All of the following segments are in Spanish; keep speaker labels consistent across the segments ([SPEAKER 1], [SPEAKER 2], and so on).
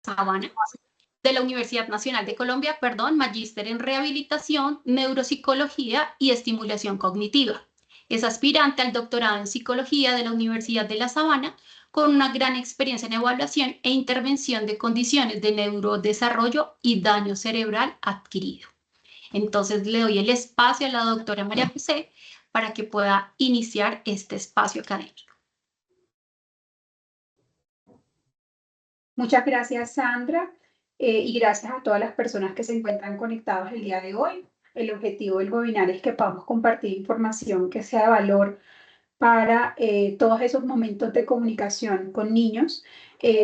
[SPEAKER 1] Sabana, de la Universidad Nacional de Colombia, magíster en rehabilitación, neuropsicología y estimulación cognitiva. Es aspirante al doctorado en psicología de la Universidad de La Sabana, con una gran experiencia en evaluación e intervención de condiciones de neurodesarrollo y daño cerebral adquirido. Entonces le doy el espacio a la doctora María José para que pueda iniciar este espacio académico.
[SPEAKER 2] Muchas gracias, Sandra, y gracias a todas las personas que se encuentran conectadas el día de hoy. El objetivo del webinar es que podamos compartir información que sea de valor para todos esos momentos de comunicación con niños,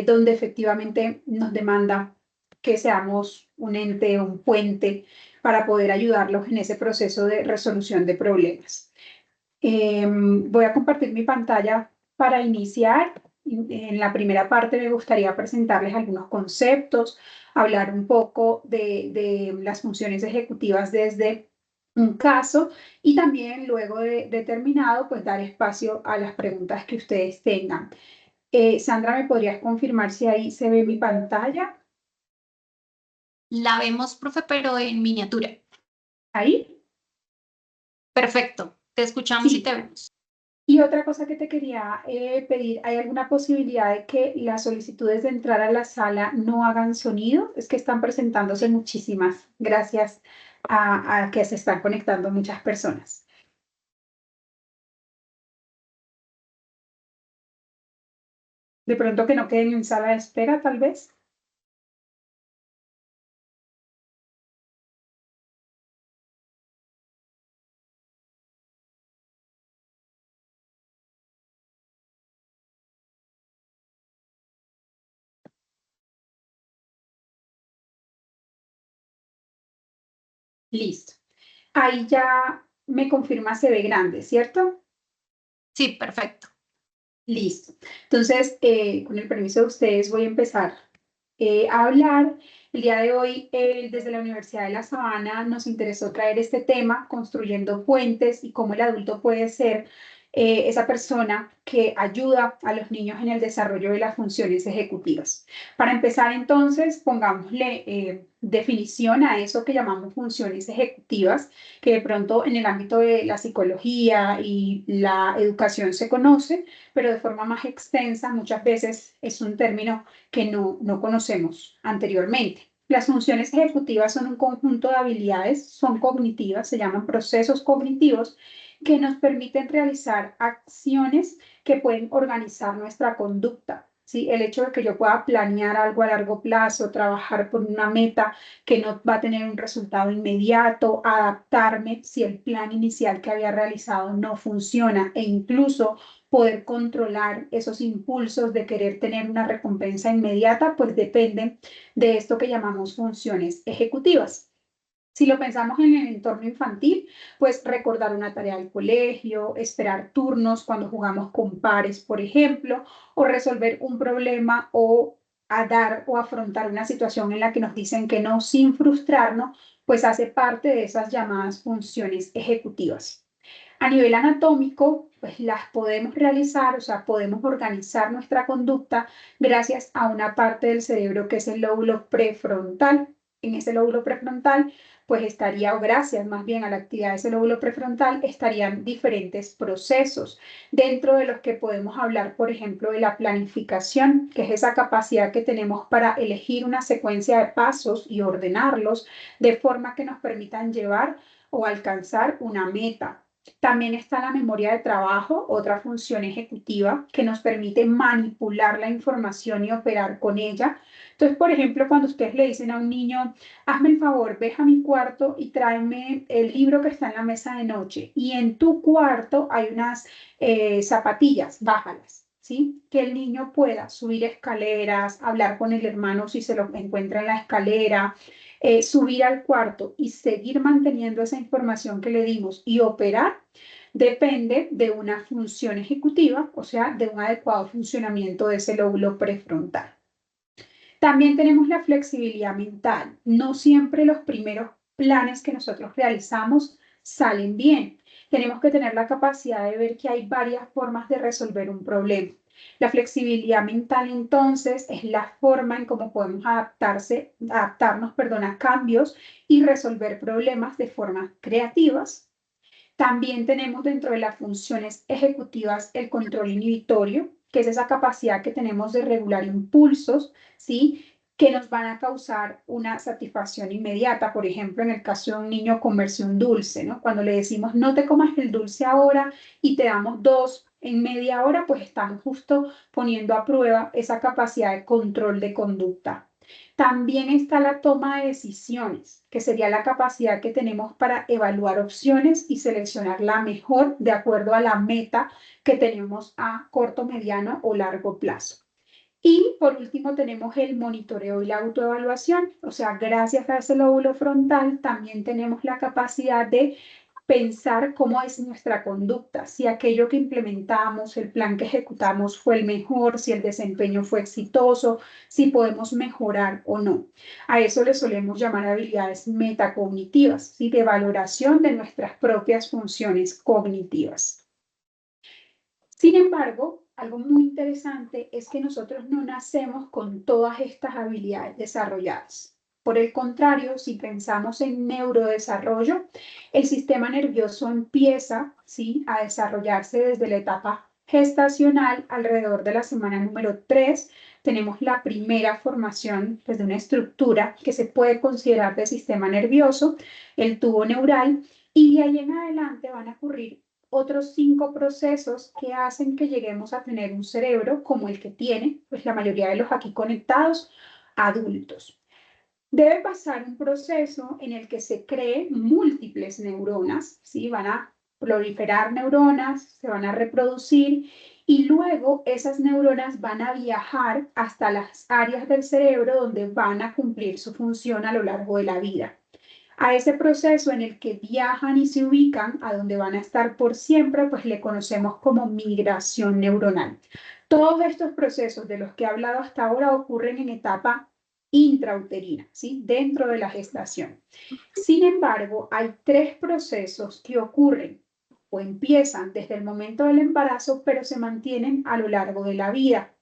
[SPEAKER 2] donde efectivamente nos demanda que seamos un ente, un puente para poder ayudarlos en ese proceso de resolución de problemas. Voy a compartir mi pantalla para iniciar. En la primera parte me gustaría presentarles algunos conceptos, hablar un poco de las funciones ejecutivas desde un caso y también luego de terminado, pues dar espacio a las preguntas que ustedes tengan. Sandra, ¿me podrías confirmar si ahí se ve mi pantalla?
[SPEAKER 1] La vemos, profe, pero en miniatura.
[SPEAKER 2] ¿Ahí?
[SPEAKER 1] Perfecto, te escuchamos y
[SPEAKER 2] Sí.
[SPEAKER 1] te vemos.
[SPEAKER 2] Y otra cosa que te quería pedir, ¿hay alguna posibilidad de que las solicitudes de entrar a la sala no hagan sonido? Es que están presentándose muchísimas, gracias a que se están conectando muchas personas. De pronto que no queden en sala de espera, tal vez. Listo. Ahí ya me confirma se ve grande, ¿cierto?
[SPEAKER 1] Sí, perfecto.
[SPEAKER 2] Listo. Entonces, con el permiso de ustedes, voy a empezar a hablar. El día de hoy, desde la Universidad de La Sabana, nos interesó traer este tema, construyendo puentes y cómo el adulto puede ser esa persona que ayuda a los niños en el desarrollo de las funciones ejecutivas. Para empezar, entonces, pongámosle definición a eso que llamamos funciones ejecutivas, que de pronto en el ámbito de la psicología y la educación se conoce, pero de forma más extensa muchas veces es un término que no conocemos anteriormente. Las funciones ejecutivas son un conjunto de habilidades, son cognitivas, se llaman procesos cognitivos que nos permiten realizar acciones que pueden organizar nuestra conducta. ¿Sí? El hecho de que yo pueda planear algo a largo plazo, trabajar por una meta que no va a tener un resultado inmediato, adaptarme si el plan inicial que había realizado no funciona e incluso poder controlar esos impulsos de querer tener una recompensa inmediata, pues dependen de esto que llamamos funciones ejecutivas. Si lo pensamos en el entorno infantil, pues recordar una tarea del colegio, esperar turnos cuando jugamos con pares, por ejemplo, o resolver un problema o a dar o afrontar una situación en la que nos dicen que no sin frustrarnos, pues hace parte de esas llamadas funciones ejecutivas. A nivel anatómico, pues las podemos realizar, o sea, podemos organizar nuestra conducta gracias a una parte del cerebro que es el lóbulo prefrontal. En ese lóbulo prefrontal, pues estaría, o gracias más bien a la actividad de ese lóbulo prefrontal, estarían diferentes procesos, dentro de los que podemos hablar, por ejemplo, de la planificación, que es esa capacidad que tenemos para elegir una secuencia de pasos y ordenarlos de forma que nos permitan llevar o alcanzar una meta. También está la memoria de trabajo, otra función ejecutiva que nos permite manipular la información y operar con ella. Entonces, por ejemplo, cuando ustedes le dicen a un niño, hazme el favor, ve a mi cuarto y tráeme el libro que está en la mesa de noche. Y en tu cuarto hay unas zapatillas, bájalas. ¿Sí? Que el niño pueda subir escaleras, hablar con el hermano si se lo encuentra en la escalera, subir al cuarto y seguir manteniendo esa información que le dimos y operar, depende de una función ejecutiva, o sea, de un adecuado funcionamiento de ese lóbulo prefrontal. También tenemos la flexibilidad mental. No siempre los primeros planes que nosotros realizamos salen bien. Tenemos que tener la capacidad de ver que hay varias formas de resolver un problema. La flexibilidad mental, entonces, es la forma en cómo podemos adaptarnos, perdón, a cambios y resolver problemas de formas creativas. También tenemos dentro de las funciones ejecutivas el control inhibitorio, que es esa capacidad que tenemos de regular impulsos, ¿sí? Que nos van a causar una satisfacción inmediata. Por ejemplo, en el caso de un niño comerse un dulce, ¿no? Cuando le decimos no te comas el dulce ahora y te damos dos en media hora, pues estamos justo poniendo a prueba esa capacidad de control de conducta. También está la toma de decisiones, que sería la capacidad que tenemos para evaluar opciones y seleccionar la mejor de acuerdo a la meta que tenemos a corto, mediano o largo plazo. Y por último tenemos el monitoreo y la autoevaluación, o sea, gracias a ese lóbulo frontal también tenemos la capacidad de pensar cómo es nuestra conducta, si aquello que implementamos, el plan que ejecutamos fue el mejor, si el desempeño fue exitoso, si podemos mejorar o no. A eso le solemos llamar habilidades metacognitivas, ¿sí? De valoración de nuestras propias funciones cognitivas. Sin embargo, algo muy interesante es que nosotros no nacemos con todas estas habilidades desarrolladas. Por el contrario, si pensamos en neurodesarrollo, el sistema nervioso empieza, ¿sí?, a desarrollarse desde la etapa gestacional alrededor de la semana número 3. Tenemos la primera formación pues, de una estructura que se puede considerar de sistema nervioso, el tubo neural, y de ahí en adelante van a ocurrir otros 5 procesos que hacen que lleguemos a tener un cerebro como el que tiene, pues la mayoría de los aquí conectados, adultos. Debe pasar un proceso en el que se creen múltiples neuronas, ¿sí? Van a proliferar neuronas, se van a reproducir y luego esas neuronas van a viajar hasta las áreas del cerebro donde van a cumplir su función a lo largo de la vida. A ese proceso en el que viajan y se ubican, a donde van a estar por siempre, pues le conocemos como migración neuronal. Todos estos procesos de los que he hablado hasta ahora ocurren en etapa intrauterina, ¿sí? Dentro de la gestación. Sin embargo, hay 3 procesos que ocurren o empiezan desde el momento del embarazo, pero se mantienen a lo largo de la vida.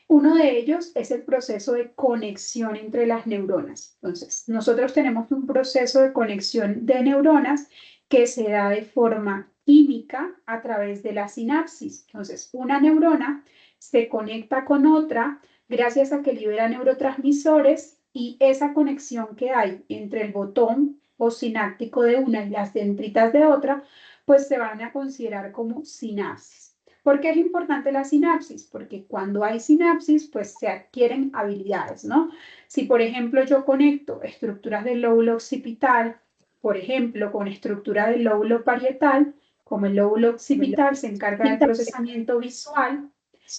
[SPEAKER 2] Uno de ellos es el proceso de conexión entre las neuronas. Entonces, nosotros tenemos un proceso de conexión de neuronas que se da de forma química a través de la sinapsis. Entonces, una neurona se conecta con otra gracias a que libera neurotransmisores y esa conexión que hay entre el botón postsináptico de una y las dendritas de otra, pues se van a considerar como sinapsis. ¿Por qué es importante la sinapsis? Porque cuando hay sinapsis, pues se adquieren habilidades, ¿no? Si, por ejemplo, yo conecto estructuras del lóbulo occipital, por ejemplo, con estructura del lóbulo parietal, como el lóbulo occipital se encarga del procesamiento visual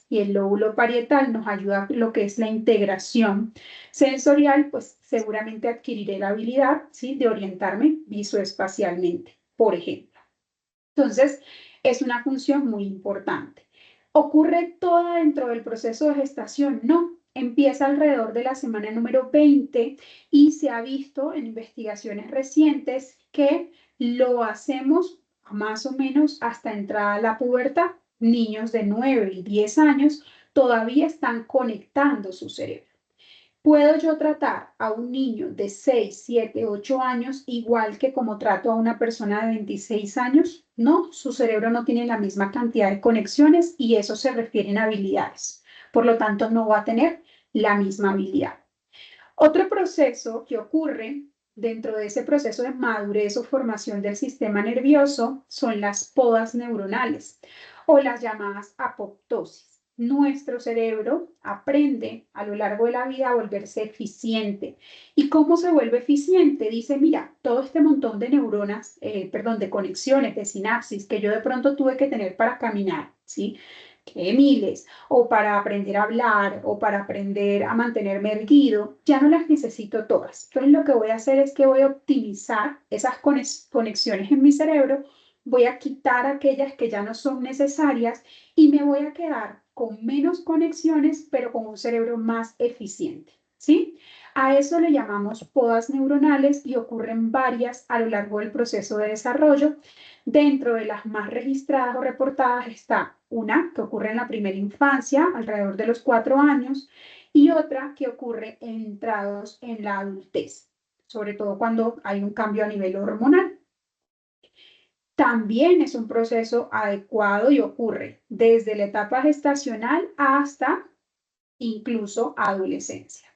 [SPEAKER 2] y el lóbulo parietal nos ayuda a lo que es la integración sensorial, pues seguramente adquiriré la habilidad, ¿sí?, de orientarme visoespacialmente, por ejemplo. Entonces, es una función muy importante. ¿Ocurre toda dentro del proceso de gestación? No, empieza alrededor de la semana número 20 y se ha visto en investigaciones recientes que lo hacemos más o menos hasta entrada a la pubertad. Niños de 9 y 10 años todavía están conectando su cerebro. ¿Puedo yo tratar a un niño de 6, 7, 8 años igual que como trato a una persona de 26 años? No, su cerebro no tiene la misma cantidad de conexiones y eso se refiere a habilidades. Por lo tanto, no va a tener la misma habilidad. Otro proceso que ocurre dentro de ese proceso de madurez o formación del sistema nervioso son las podas neuronales o las llamadas apoptosis. Nuestro cerebro aprende a lo largo de la vida a volverse eficiente. ¿Y cómo se vuelve eficiente? Dice, mira, todo este montón de neuronas, de conexiones, de sinapsis que yo de pronto tuve que tener para caminar, ¿sí? Que miles, o para aprender a hablar, o para aprender a mantenerme erguido, ya no las necesito todas. Entonces lo que voy a hacer es que voy a optimizar esas conexiones en mi cerebro, voy a quitar aquellas que ya no son necesarias y me voy a quedar con menos conexiones, pero con un cerebro más eficiente, ¿sí? A eso le llamamos podas neuronales y ocurren varias a lo largo del proceso de desarrollo. Dentro de las más registradas o reportadas está Una que ocurre en la primera infancia, alrededor de los 4 años, y otra que ocurre entrados en la adultez, sobre todo cuando hay un cambio a nivel hormonal. También es un proceso adecuado y ocurre desde la etapa gestacional hasta incluso adolescencia.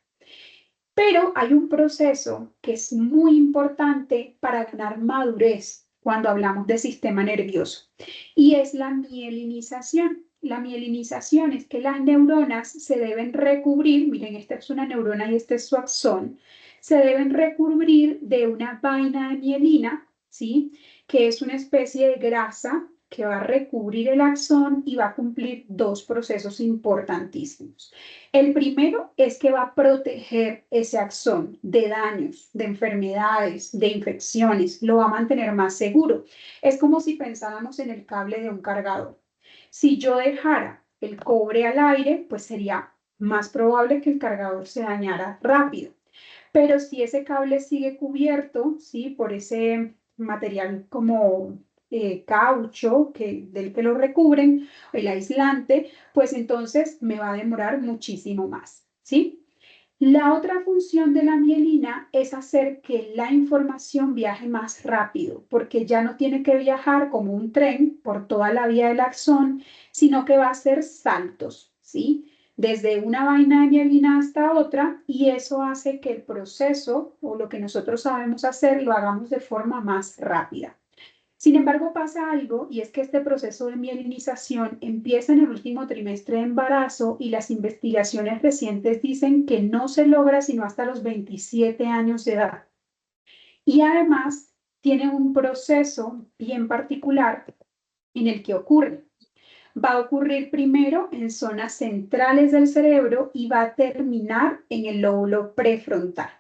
[SPEAKER 2] Pero hay un proceso que es muy importante para ganar madurez cuando hablamos de sistema nervioso y es la mielinización. La mielinización es que las neuronas se deben recubrir, miren, esta es una neurona y este es su axón, se deben recubrir de una vaina de mielina, ¿sí? Que es una especie de grasa que va a recubrir el axón y va a cumplir dos procesos importantísimos. El primero es que va a proteger ese axón de daños, de enfermedades, de infecciones, lo va a mantener más seguro. Es como si pensáramos en el cable de un cargador. Si yo dejara el cobre al aire, pues sería más probable que el cargador se dañara rápido. Pero si ese cable sigue cubierto, ¿sí? Por ese material como caucho del que lo recubren, el aislante, pues entonces me va a demorar muchísimo más, ¿sí? La otra función de la mielina es hacer que la información viaje más rápido, porque ya no tiene que viajar como un tren por toda la vía del axón, sino que va a hacer saltos, ¿sí? Desde una vaina de mielina hasta otra, y eso hace que el proceso o lo que nosotros sabemos hacer lo hagamos de forma más rápida. Sin embargo, pasa algo y es que este proceso de mielinización empieza en el último trimestre de embarazo y las investigaciones recientes dicen que no se logra sino hasta los 27 años de edad. Y además tiene un proceso bien particular en el que ocurre. Va a ocurrir primero en zonas centrales del cerebro y va a terminar en el lóbulo prefrontal.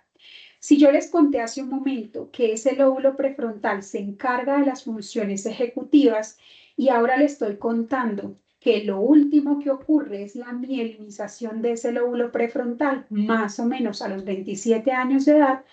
[SPEAKER 2] Si yo les conté hace un momento que ese lóbulo prefrontal se encarga de las funciones ejecutivas y ahora le estoy contando que lo último que ocurre es la mielinización de ese lóbulo prefrontal, más o menos a los 27 años de edad,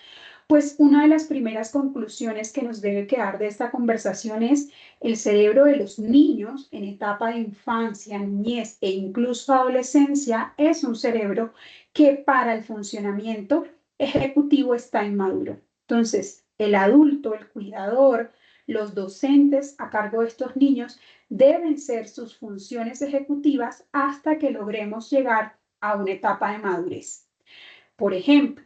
[SPEAKER 2] pues una de las primeras conclusiones que nos debe quedar de esta conversación es el cerebro de los niños en etapa de infancia, niñez e incluso adolescencia es un cerebro que para el funcionamiento ejecutivo está inmaduro. Entonces, el adulto, el cuidador, los docentes a cargo de estos niños deben ser sus funciones ejecutivas hasta que logremos llegar a una etapa de madurez. Por ejemplo,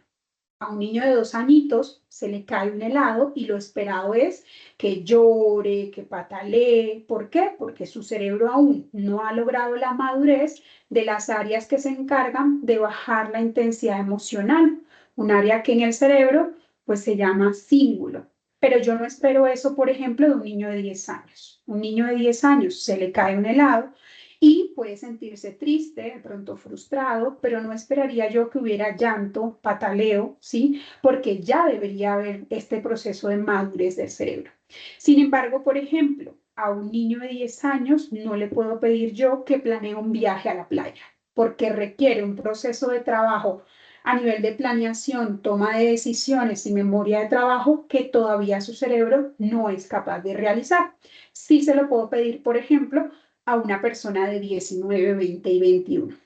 [SPEAKER 2] a un niño de 2 añitos se le cae un helado y lo esperado es que llore, que patalee. ¿Por qué? Porque su cerebro aún no ha logrado la madurez de las áreas que se encargan de bajar la intensidad emocional, un área que en el cerebro pues se llama cíngulo. Pero yo no espero eso, por ejemplo, de un niño de 10 años. Un niño de 10 años se le cae un helado y puede sentirse triste, de pronto frustrado, pero no esperaría yo que hubiera llanto, pataleo, ¿sí? Porque ya debería haber este proceso de madurez del cerebro. Sin embargo, por ejemplo, a un niño de 10 años no le puedo pedir yo que planee un viaje a la playa, porque requiere un proceso de trabajo a nivel de planeación, toma de decisiones y memoria de trabajo que todavía su cerebro no es capaz de realizar. Sí se lo puedo pedir, por ejemplo, a una persona de 19, 20 y 21.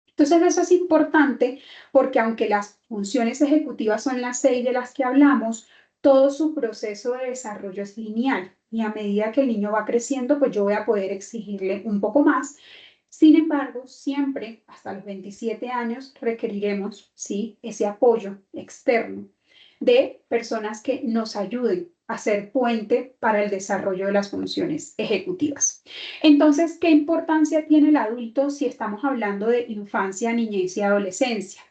[SPEAKER 2] Entonces eso es importante porque aunque las funciones ejecutivas son las 6 de las que hablamos, todo su proceso de desarrollo es lineal y a medida que el niño va creciendo, pues yo voy a poder exigirle un poco más. Sin embargo, siempre hasta los 27 años requeriremos, ¿sí?, ese apoyo externo de personas que nos ayuden a ser puente para el desarrollo de las funciones ejecutivas. Entonces, ¿qué importancia tiene el adulto si estamos hablando de infancia, niñez y adolescencia?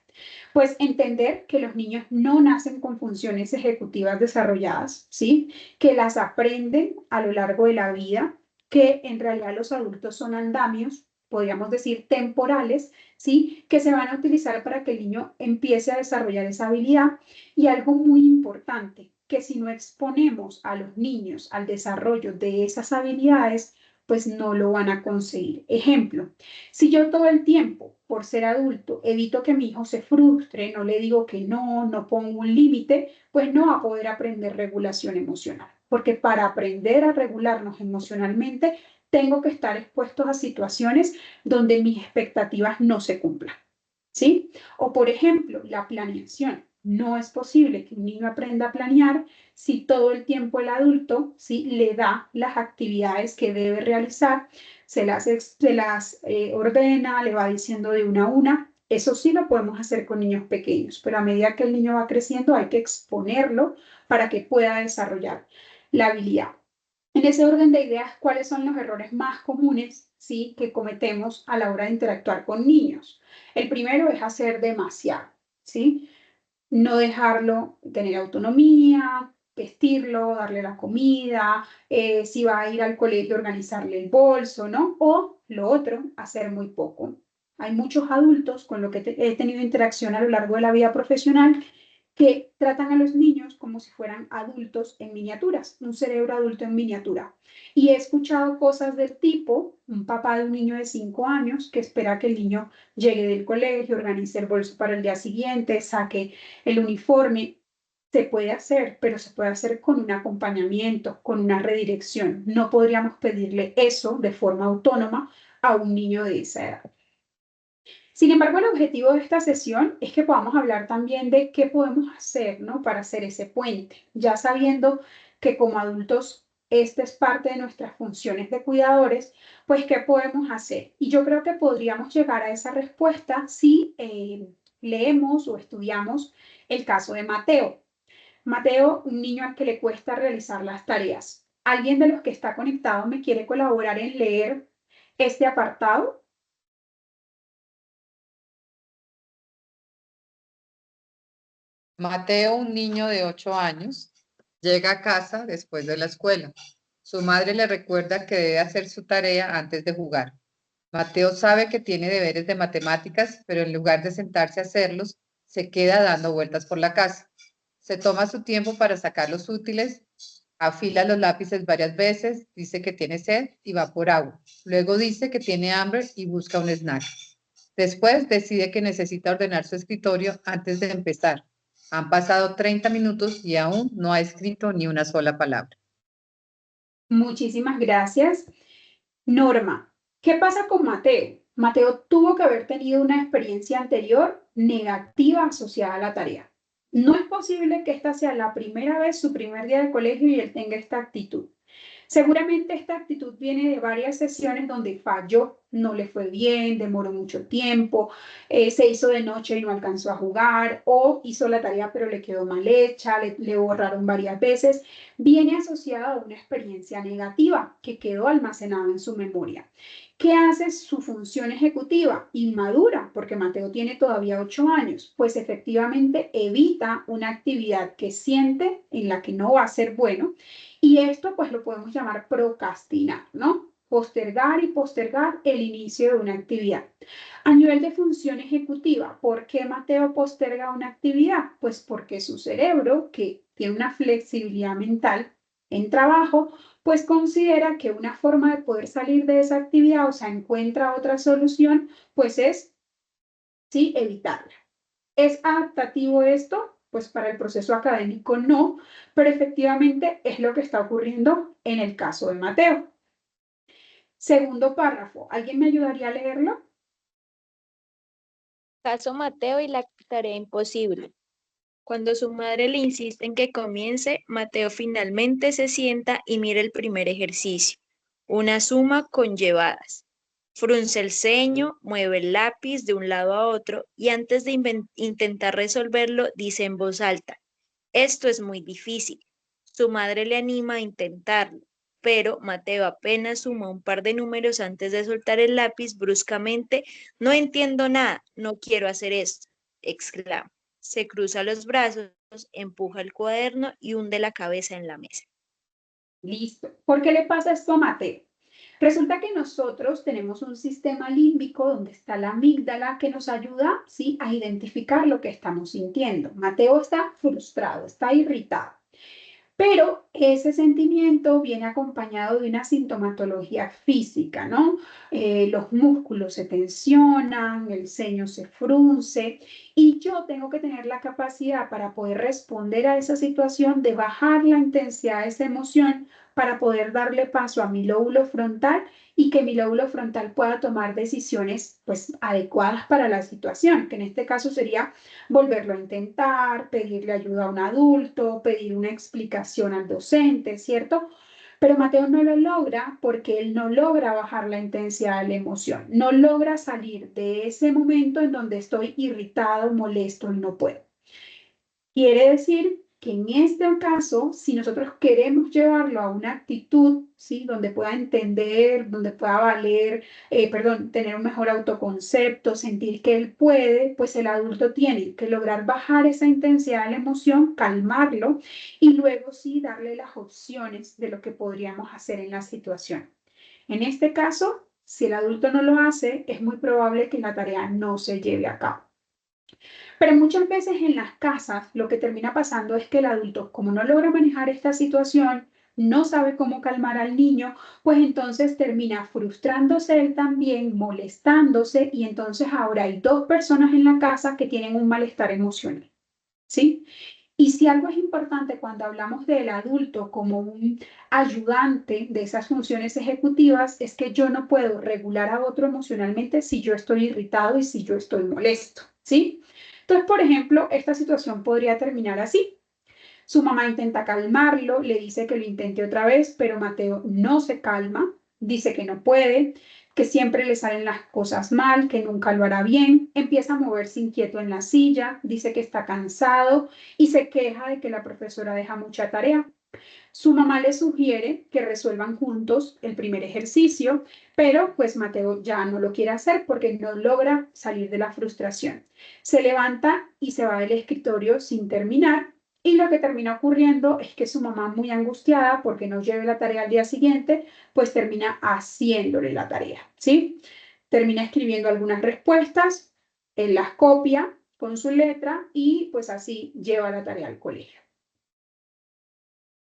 [SPEAKER 2] Pues entender que los niños no nacen con funciones ejecutivas desarrolladas, ¿sí? Que las aprenden a lo largo de la vida, que en realidad los adultos son andamios, podríamos decir temporales, ¿sí? Que se van a utilizar para que el niño empiece a desarrollar esa habilidad. Y algo muy importante, que si no exponemos a los niños al desarrollo de esas habilidades, pues no lo van a conseguir. Ejemplo, si yo todo el tiempo, por ser adulto, evito que mi hijo se frustre, no le digo que no, no pongo un límite, pues no va a poder aprender regulación emocional. Porque para aprender a regularnos emocionalmente, tengo que estar expuestos a situaciones donde mis expectativas no se cumplan, ¿sí? O por ejemplo, la planeación. No es posible que un niño aprenda a planear si todo el tiempo el adulto, ¿sí?, le da las actividades que debe realizar, se las ordena, le va diciendo de una a una. Eso sí lo podemos hacer con niños pequeños, pero a medida que el niño va creciendo hay que exponerlo para que pueda desarrollar la habilidad. En ese orden de ideas, ¿cuáles son los errores más comunes, sí, que cometemos a la hora de interactuar con niños? El primero es hacer demasiado, ¿sí? No dejarlo tener autonomía, vestirlo, darle la comida, si va a ir al colegio, organizarle el bolso, ¿no? O lo otro, hacer muy poco. Hay muchos adultos con los que he tenido interacción a lo largo de la vida profesional que tratan a los niños como si fueran adultos en miniaturas, un cerebro adulto en miniatura. Y he escuchado cosas del tipo, un papá de un niño de 5 años que espera que el niño llegue del colegio, organice el bolso para el día siguiente, saque el uniforme. Se puede hacer, pero se puede hacer con un acompañamiento, con una redirección. No podríamos pedirle eso de forma autónoma a un niño de esa edad. Sin embargo, el objetivo de esta sesión es que podamos hablar también de qué podemos hacer, ¿no?, para hacer ese puente, ya sabiendo que como adultos esta es parte de nuestras funciones de cuidadores, pues qué podemos hacer. Y yo creo que podríamos llegar a esa respuesta si leemos o estudiamos el caso de Mateo. Mateo, un niño al que le cuesta realizar las tareas. ¿Alguien de los que está conectado me quiere colaborar en leer este apartado?
[SPEAKER 3] Mateo, un niño de 8 años, llega a casa después de la escuela. Su madre le recuerda que debe hacer su tarea antes de jugar. Mateo sabe que tiene deberes de matemáticas, pero en lugar de sentarse a hacerlos, se queda dando vueltas por la casa. Se toma su tiempo para sacar los útiles, afila los lápices varias veces, dice que tiene sed y va por agua. Luego dice que tiene hambre y busca un snack. Después decide que necesita ordenar su escritorio antes de empezar. Han pasado 30 minutos y aún no ha escrito ni una sola palabra.
[SPEAKER 2] Muchísimas gracias. Norma, ¿qué pasa con Mateo? Mateo tuvo que haber tenido una experiencia anterior negativa asociada a la tarea. No es posible que esta sea la primera vez, su primer día de colegio y él tenga esta actitud. Seguramente esta actitud viene de varias sesiones donde falló, no le fue bien, demoró mucho tiempo, se hizo de noche y no alcanzó a jugar, o hizo la tarea pero le quedó mal hecha, le borraron varias veces. Viene asociada a una experiencia negativa que quedó almacenada en su memoria. ¿Qué hace su función ejecutiva? Inmadura, porque Mateo tiene todavía 8 años, pues efectivamente evita una actividad que siente en la que no va a ser bueno. Y esto pues lo podemos llamar procrastinar, ¿no? Postergar y postergar el inicio de una actividad. A nivel de función ejecutiva, ¿por qué Mateo posterga una actividad? Pues porque su cerebro, que tiene una flexibilidad mental en trabajo, pues considera que una forma de poder salir de esa actividad, o sea, encuentra otra solución, pues es, sí, evitarla. ¿Es adaptativo esto? Pues para el proceso académico no, pero efectivamente es lo que está ocurriendo en el caso de Mateo. Segundo párrafo, ¿alguien me ayudaría a leerlo?
[SPEAKER 4] Caso Mateo y la tarea imposible. Cuando su madre le insiste en que comience, Mateo finalmente se sienta y mira el primer ejercicio, una suma con llevadas. Frunce el ceño, mueve el lápiz de un lado a otro y antes de intentar resolverlo dice en voz alta, esto es muy difícil. Su madre le anima a intentarlo, pero Mateo apenas suma un par de números antes de soltar el lápiz bruscamente. No entiendo nada, no quiero hacer esto, exclama. Se cruza los brazos, empuja el cuaderno y hunde la cabeza en la mesa.
[SPEAKER 2] Listo. ¿Por qué le pasa esto a Mateo? Resulta que nosotros tenemos un sistema límbico donde está la amígdala que nos ayuda, ¿sí?, a identificar lo que estamos sintiendo. Mateo está frustrado, está irritado. Pero ese sentimiento viene acompañado de una sintomatología física, ¿no? Los músculos se tensionan, el ceño se frunce y yo tengo que tener la capacidad para poder responder a esa situación de bajar la intensidad de esa emoción para poder darle paso a mi lóbulo frontal y que mi lóbulo frontal pueda tomar decisiones pues adecuadas para la situación, que en este caso sería volverlo a intentar, pedirle ayuda a un adulto, pedir una explicación al docente, ¿cierto? Pero Mateo no lo logra porque él no logra bajar la intensidad de la emoción, no logra salir de ese momento en donde estoy irritado, molesto y no puedo. Quiere decir que en este caso, si nosotros queremos llevarlo a una actitud, ¿sí? Donde pueda entender, donde pueda valer, tener un mejor autoconcepto, sentir que él puede, pues el adulto tiene que lograr bajar esa intensidad de la emoción, calmarlo y luego sí darle las opciones de lo que podríamos hacer en la situación. En este caso, si el adulto no lo hace, es muy probable que la tarea no se lleve a cabo. Pero muchas veces en las casas lo que termina pasando es que el adulto, como no logra manejar esta situación, no sabe cómo calmar al niño, pues entonces termina frustrándose él también, molestándose y entonces ahora hay dos personas en la casa que tienen un malestar emocional, ¿sí? Y si algo es importante cuando hablamos del adulto como un ayudante de esas funciones ejecutivas es que yo no puedo regular a otro emocionalmente si yo estoy irritado y si yo estoy molesto, ¿sí? Entonces, por ejemplo, esta situación podría terminar así. Su mamá intenta calmarlo, le dice que lo intente otra vez, pero Mateo no se calma, dice que no puede, que siempre le salen las cosas mal, que nunca lo hará bien, empieza a moverse inquieto en la silla, dice que está cansado y se queja de que la profesora deja mucha tarea. Su mamá le sugiere que resuelvan juntos el primer ejercicio, pero pues Mateo ya no lo quiere hacer porque no logra salir de la frustración. Se levanta y se va del escritorio sin terminar y lo que termina ocurriendo es que su mamá, muy angustiada porque no lleve la tarea al día siguiente, pues termina haciéndole la tarea, ¿sí? Termina escribiendo algunas respuestas, él las copia con su letra y pues así lleva la tarea al colegio.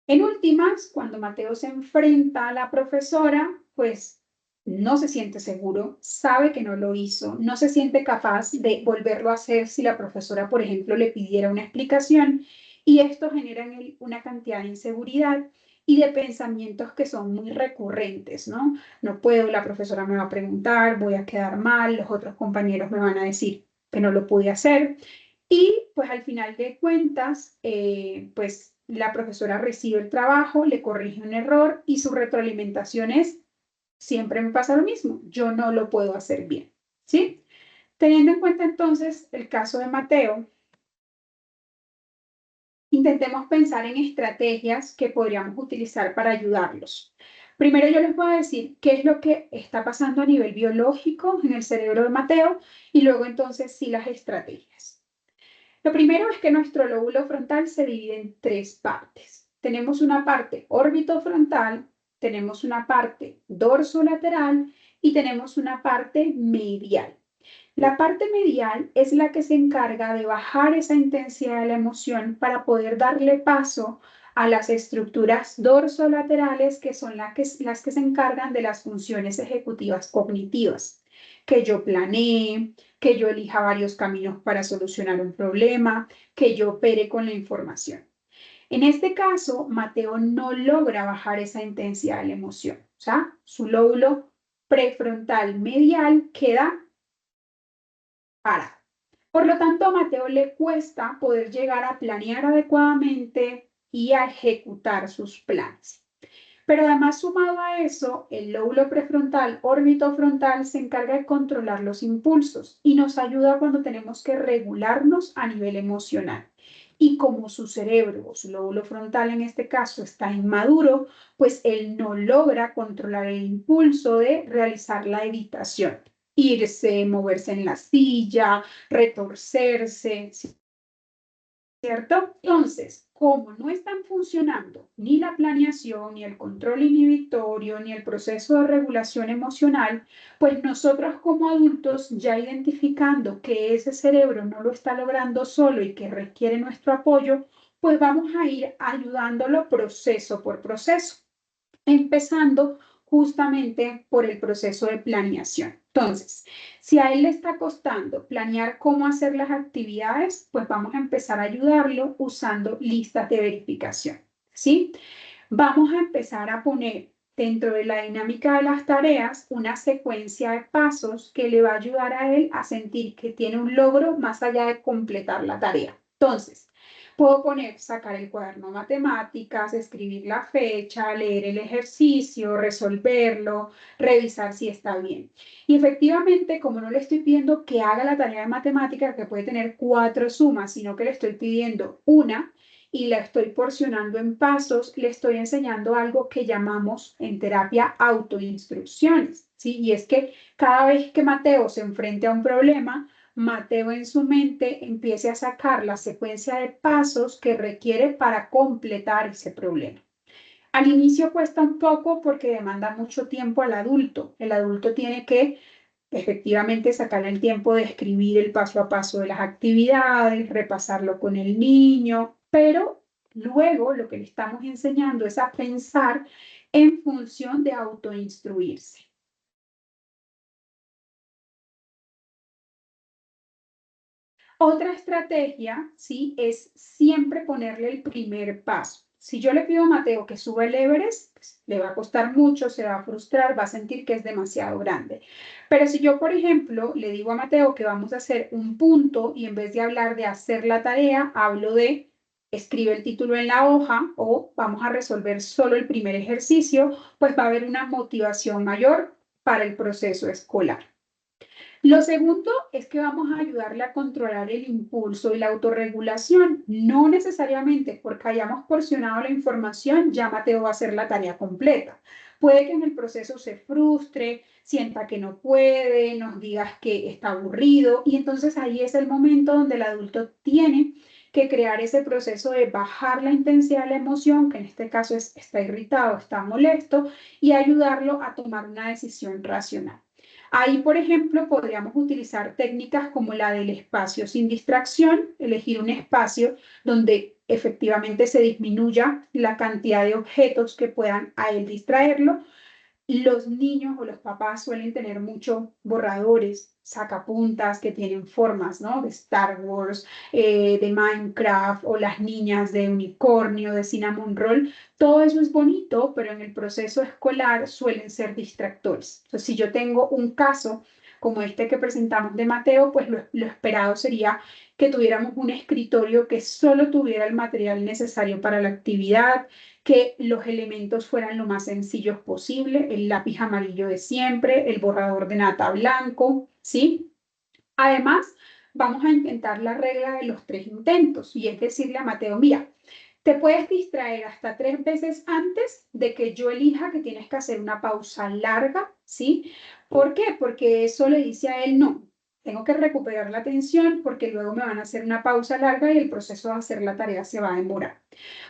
[SPEAKER 2] En últimas, cuando Mateo se enfrenta a la profesora, pues no se siente seguro, sabe que no lo hizo, no se siente capaz de volverlo a hacer si la profesora, por ejemplo, le pidiera una explicación y esto genera en él una cantidad de inseguridad y de pensamientos que son muy recurrentes, ¿no? No puedo, la profesora me va a preguntar, voy a quedar mal, los otros compañeros me van a decir que no lo pude hacer. Y pues al final de cuentas, pues la profesora recibe el trabajo, le corrige un error y su retroalimentación es, siempre me pasa lo mismo, yo no lo puedo hacer bien, ¿sí? Teniendo en cuenta entonces el caso de Mateo, intentemos pensar en estrategias que podríamos utilizar para ayudarlos. Primero yo les voy a decir qué es lo que está pasando a nivel biológico en el cerebro de Mateo y luego entonces sí las estrategias. Lo primero es que nuestro lóbulo frontal se divide en tres partes. Tenemos una parte orbitofrontal, tenemos una parte dorsolateral y tenemos una parte medial. La parte medial es la que se encarga de bajar esa intensidad de la emoción para poder darle paso a las estructuras dorsolaterales, que son las que se encargan de las funciones ejecutivas cognitivas, que yo planee, que yo elija varios caminos para solucionar un problema, que yo opere con la información. En este caso, Mateo no logra bajar esa intensidad de la emoción, o sea, su lóbulo prefrontal medial queda parado. Por lo tanto, a Mateo le cuesta poder llegar a planear adecuadamente y a ejecutar sus planes. Pero además, sumado a eso, el lóbulo prefrontal orbitofrontal se encarga de controlar los impulsos y nos ayuda cuando tenemos que regularnos a nivel emocional. Y como su cerebro o su lóbulo frontal en este caso está inmaduro, pues él no logra controlar el impulso de realizar la evitación, irse, moverse en la silla, retorcerse, ¿cierto? Entonces, como no están funcionando ni la planeación, ni el control inhibitorio, ni el proceso de regulación emocional, pues nosotros como adultos, ya identificando que ese cerebro no lo está logrando solo y que requiere nuestro apoyo, pues vamos a ir ayudándolo proceso por proceso, empezando justamente por el proceso de planeación. Entonces, si a él le está costando planear cómo hacer las actividades, pues vamos a empezar a ayudarlo usando listas de verificación, ¿sí? vamos a empezar a poner dentro de la dinámica de las tareas una secuencia de pasos que le va a ayudar a él a sentir que tiene un logro más allá de completar la tarea. Entonces, puedo poner, sacar el cuaderno de matemáticas, escribir la fecha, leer el ejercicio, resolverlo, revisar si está bien. Y efectivamente, como no le estoy pidiendo que haga la tarea de matemáticas, que puede tener 4 sumas, sino que le estoy pidiendo una y la estoy porcionando en pasos, le estoy enseñando algo que llamamos en terapia autoinstrucciones, ¿sí? Y es que cada vez que Mateo se enfrente a un problema, Mateo en su mente empiece a sacar la secuencia de pasos que requiere para completar ese problema. Al inicio cuesta un poco porque demanda mucho tiempo al adulto. El adulto tiene que efectivamente sacar el tiempo de escribir el paso a paso de las actividades, repasarlo con el niño, pero luego lo que le estamos enseñando es a pensar en función de autoinstruirse. Otra estrategia, ¿sí? Es siempre ponerle el primer paso. Si yo le pido a Mateo que suba el Everest, pues, le va a costar mucho, se va a frustrar, va a sentir que es demasiado grande. Pero si yo, por ejemplo, le digo a Mateo que vamos a hacer un punto y en vez de hablar de hacer la tarea, hablo de escribe el título en la hoja o vamos a resolver solo el primer ejercicio, pues va a haber una motivación mayor para el proceso escolar. Lo segundo es que vamos a ayudarle a controlar el impulso y la autorregulación. No necesariamente porque hayamos porcionado la información, ya Mateo va a hacer la tarea completa. Puede que en el proceso se frustre, sienta que no puede, nos digas que está aburrido y entonces ahí es el momento donde el adulto tiene que crear ese proceso de bajar la intensidad de la emoción, que en este caso es está irritado, está molesto, y ayudarlo a tomar una decisión racional. Ahí, por ejemplo, podríamos utilizar técnicas como la del espacio sin distracción, elegir un espacio donde efectivamente se disminuya la cantidad de objetos que puedan a él distraerlo. Los niños o los papás suelen tener muchos borradores, sacapuntas que tienen formas, ¿no? De Star Wars, de Minecraft o las niñas de unicornio, de Cinnamon Roll. Todo eso es bonito, pero en el proceso escolar suelen ser distractores. Entonces, si yo tengo un caso como este que presentamos de Mateo, pues lo esperado sería que tuviéramos un escritorio que solo tuviera el material necesario para la actividad, que los elementos fueran lo más sencillos posible, el lápiz amarillo de siempre, el borrador de nata blanco, ¿sí? Además, vamos a intentar la regla de los 3 intentos y es decirle a Mateo, mira, te puedes distraer hasta 3 veces antes de que yo elija que tienes que hacer una pausa larga, ¿sí? ¿Por qué? Porque eso le dice a él, no, tengo que recuperar la atención porque luego me van a hacer una pausa larga y el proceso de hacer la tarea se va a demorar.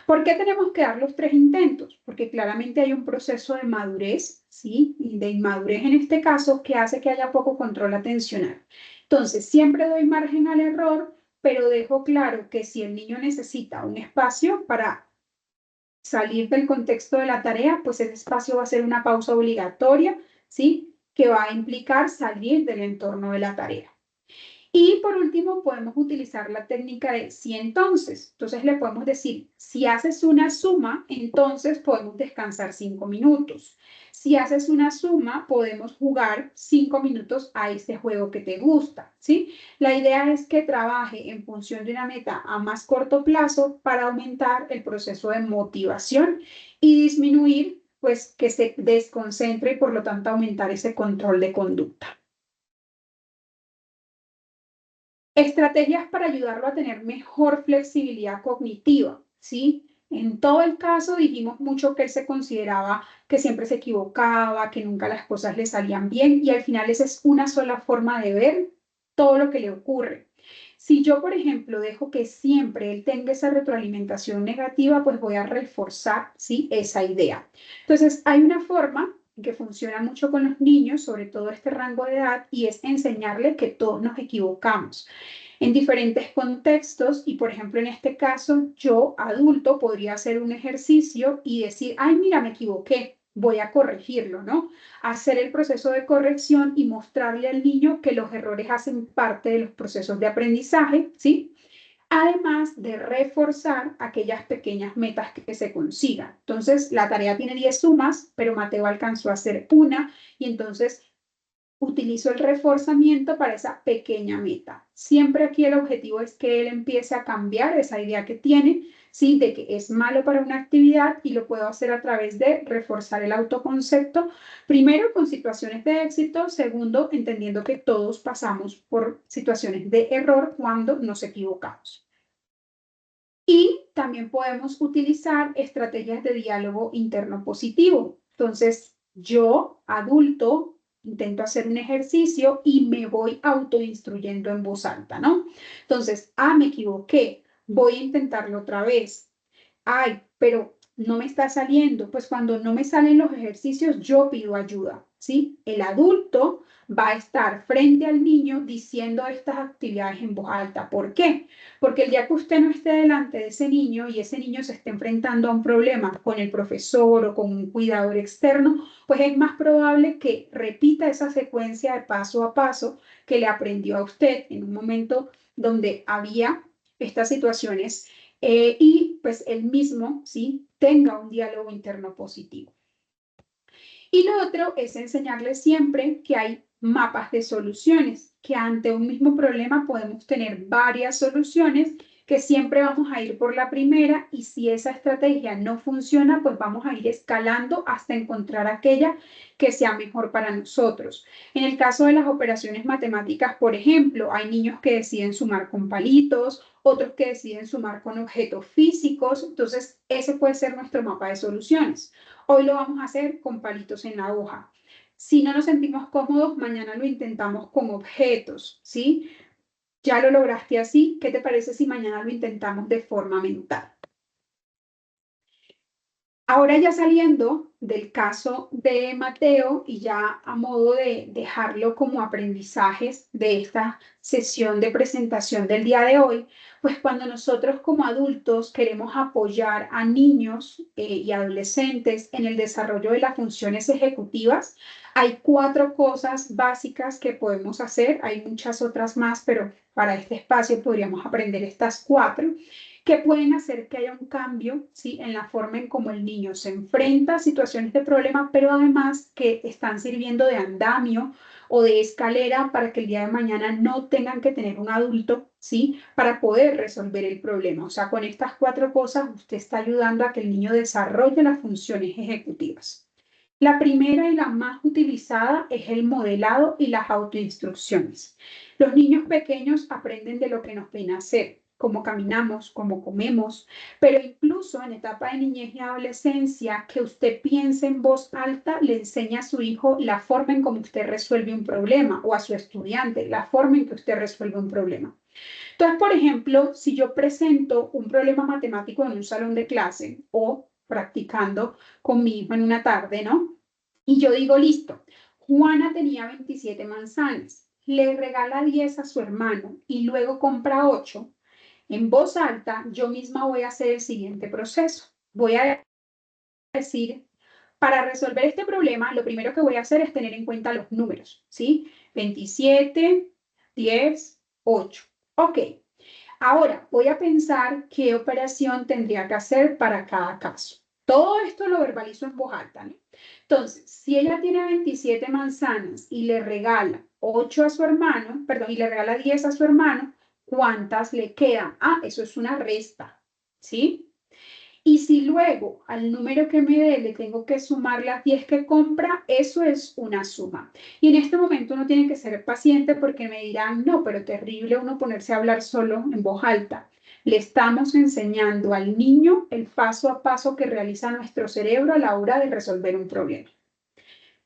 [SPEAKER 2] ¿Por qué tenemos que dar los 3 intentos? Porque claramente hay un proceso de madurez, ¿sí? Y de inmadurez en este caso que hace que haya poco control atencional. Entonces, siempre doy margen al error, pero dejo claro que si el niño necesita un espacio para salir del contexto de la tarea, pues ese espacio va a ser una pausa obligatoria, ¿sí? Que va a implicar salir del entorno de la tarea. Y por último, podemos utilizar la técnica de si entonces. Entonces le podemos decir, si haces una suma, entonces podemos descansar 5 minutos. Si haces una suma, podemos jugar 5 minutos a este juego que te gusta, ¿sí? La idea es que trabaje en función de una meta a más corto plazo para aumentar el proceso de motivación y disminuir, pues, que se desconcentre y por lo tanto aumentar ese control de conducta. Estrategias para ayudarlo a tener mejor flexibilidad cognitiva, ¿sí? En todo el caso dijimos mucho que él se consideraba que siempre se equivocaba, que nunca las cosas le salían bien y al final esa es una sola forma de ver todo lo que le ocurre. Si yo, por ejemplo, dejo que siempre él tenga esa retroalimentación negativa, pues voy a reforzar, ¿sí? Esa idea. Entonces, hay una forma que funciona mucho con los niños, sobre todo este rango de edad, y es enseñarle que todos nos equivocamos en diferentes contextos y, por ejemplo, en este caso, yo, adulto, podría hacer un ejercicio y decir, ay, mira, me equivoqué, voy a corregirlo, ¿no? Hacer el proceso de corrección y mostrarle al niño que los errores hacen parte de los procesos de aprendizaje, ¿sí? además de reforzar aquellas pequeñas metas que se consigan. Entonces, la tarea tiene 10 sumas, pero Mateo alcanzó a hacer una y entonces utilizo el reforzamiento para esa pequeña meta. Siempre aquí el objetivo es que él empiece a cambiar esa idea que tiene, ¿sí? De que es malo para una actividad y lo puedo hacer a través de reforzar el autoconcepto, primero con situaciones de éxito, segundo entendiendo que todos pasamos por situaciones de error cuando nos equivocamos. Y también podemos utilizar estrategias de diálogo interno positivo. Entonces, yo, adulto, intento hacer un ejercicio y me voy autoinstruyendo en voz alta, ¿no? Entonces, me equivoqué, voy a intentarlo otra vez. Ay, pero no me está saliendo. Pues cuando no me salen los ejercicios, yo pido ayuda, ¿sí? El adulto va a estar frente al niño diciendo estas actividades en voz alta. ¿Por qué? Porque el día que usted no esté delante de ese niño y ese niño se esté enfrentando a un problema con el profesor o con un cuidador externo, pues es más probable que repita esa secuencia de paso a paso que le aprendió a usted en un momento donde había estas situaciones y pues él mismo, ¿sí? Tenga un diálogo interno positivo. Y lo otro es enseñarle siempre que hay mapas de soluciones, que ante un mismo problema podemos tener varias soluciones, que siempre vamos a ir por la primera y si esa estrategia no funciona, pues vamos a ir escalando hasta encontrar aquella que sea mejor para nosotros. En el caso de las operaciones matemáticas, por ejemplo, hay niños que deciden sumar con palitos, otros que deciden sumar con objetos físicos, entonces ese puede ser nuestro mapa de soluciones. Hoy lo vamos a hacer con palitos en la hoja. Si no nos sentimos cómodos, mañana lo intentamos con objetos, ¿sí? Ya lo lograste así, ¿qué te parece si mañana lo intentamos de forma mental? Ahora ya saliendo del caso de Mateo y ya a modo de dejarlo como aprendizajes de esta sesión de presentación del día de hoy, pues cuando nosotros como adultos queremos apoyar a niños y adolescentes en el desarrollo de las funciones ejecutivas, hay 4 cosas básicas que podemos hacer. Hay muchas otras más, pero para este espacio podríamos aprender estas 4 que pueden hacer que haya un cambio, ¿sí? En la forma en cómo el niño se enfrenta a situaciones de problema, pero además que están sirviendo de andamio o de escalera para que el día de mañana no tengan que tener un adulto, ¿sí? Para poder resolver el problema. O sea, con estas 4 cosas usted está ayudando a que el niño desarrolle las funciones ejecutivas. La primera y la más utilizada es el modelado y las autoinstrucciones. Los niños pequeños aprenden de lo que nos ven hacer, cómo caminamos, cómo comemos, pero incluso en etapa de niñez y adolescencia, que usted piense en voz alta le enseña a su hijo la forma en cómo usted resuelve un problema o a su estudiante la forma en que usted resuelve un problema. Entonces, por ejemplo, si yo presento un problema matemático en un salón de clase o practicando con mi hijo en una tarde, ¿no? Y yo digo, listo, Juana tenía 27 manzanas, le regala 10 a su hermano y luego compra 8. En voz alta, yo misma voy a hacer el siguiente proceso. Voy a decir, para resolver este problema, lo primero que voy a hacer es tener en cuenta los números, ¿sí? 27, 10, 8. Ok. Ahora voy a pensar qué operación tendría que hacer para cada caso. Todo esto lo verbalizo en voz alta, ¿no? Entonces, si ella tiene 27 manzanas y le regala 8 a su hermano, perdón, y le regala 10 a su hermano, ¿cuántas le quedan? Eso es una resta, ¿sí? Y si luego al número que me dé le tengo que sumar las 10 que compra, eso es una suma. Y en este momento uno tiene que ser paciente porque me dirán, no, pero terrible uno ponerse a hablar solo en voz alta. Le estamos enseñando al niño el paso a paso que realiza nuestro cerebro a la hora de resolver un problema.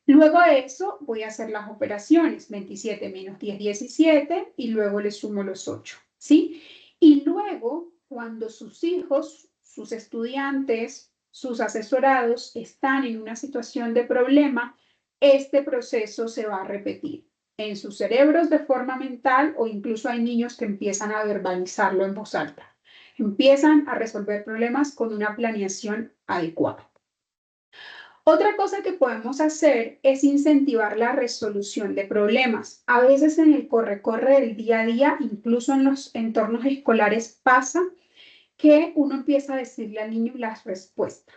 [SPEAKER 2] Luego de eso voy a hacer las operaciones, 27 menos 10, 17, y luego le sumo los 8, ¿sí? Y luego, cuando sus hijos, sus estudiantes, sus asesorados están en una situación de problema, este proceso se va a repetir en sus cerebros de forma mental o incluso hay niños que empiezan a verbalizarlo en voz alta. Empiezan a resolver problemas con una planeación adecuada. Otra cosa que podemos hacer es incentivar la resolución de problemas. A veces en el corre-corre del día a día, incluso en los entornos escolares, pasa que uno empieza a decirle al niño las respuestas.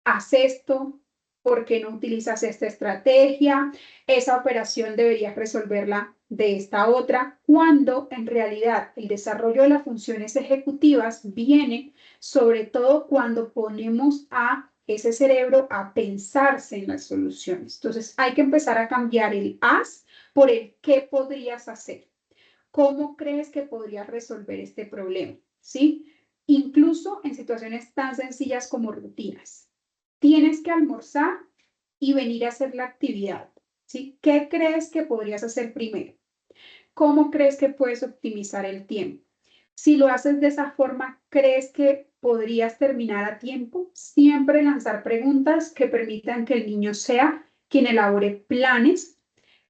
[SPEAKER 2] Haz esto, ¿por qué no utilizas esta estrategia? Esa operación deberías resolverla de esta otra, cuando en realidad el desarrollo de las funciones ejecutivas viene sobre todo cuando ponemos a ese cerebro a pensarse en las soluciones. Entonces hay que empezar a cambiar el haz por el qué podrías hacer. ¿Cómo crees que podrías resolver este problema? ¿Sí? Incluso en situaciones tan sencillas como rutinas. Tienes que almorzar y venir a hacer la actividad, ¿sí? ¿Qué crees que podrías hacer primero? ¿Cómo crees que puedes optimizar el tiempo? Si lo haces de esa forma, ¿crees que podrías terminar a tiempo? Siempre lanzar preguntas que permitan que el niño sea quien elabore planes,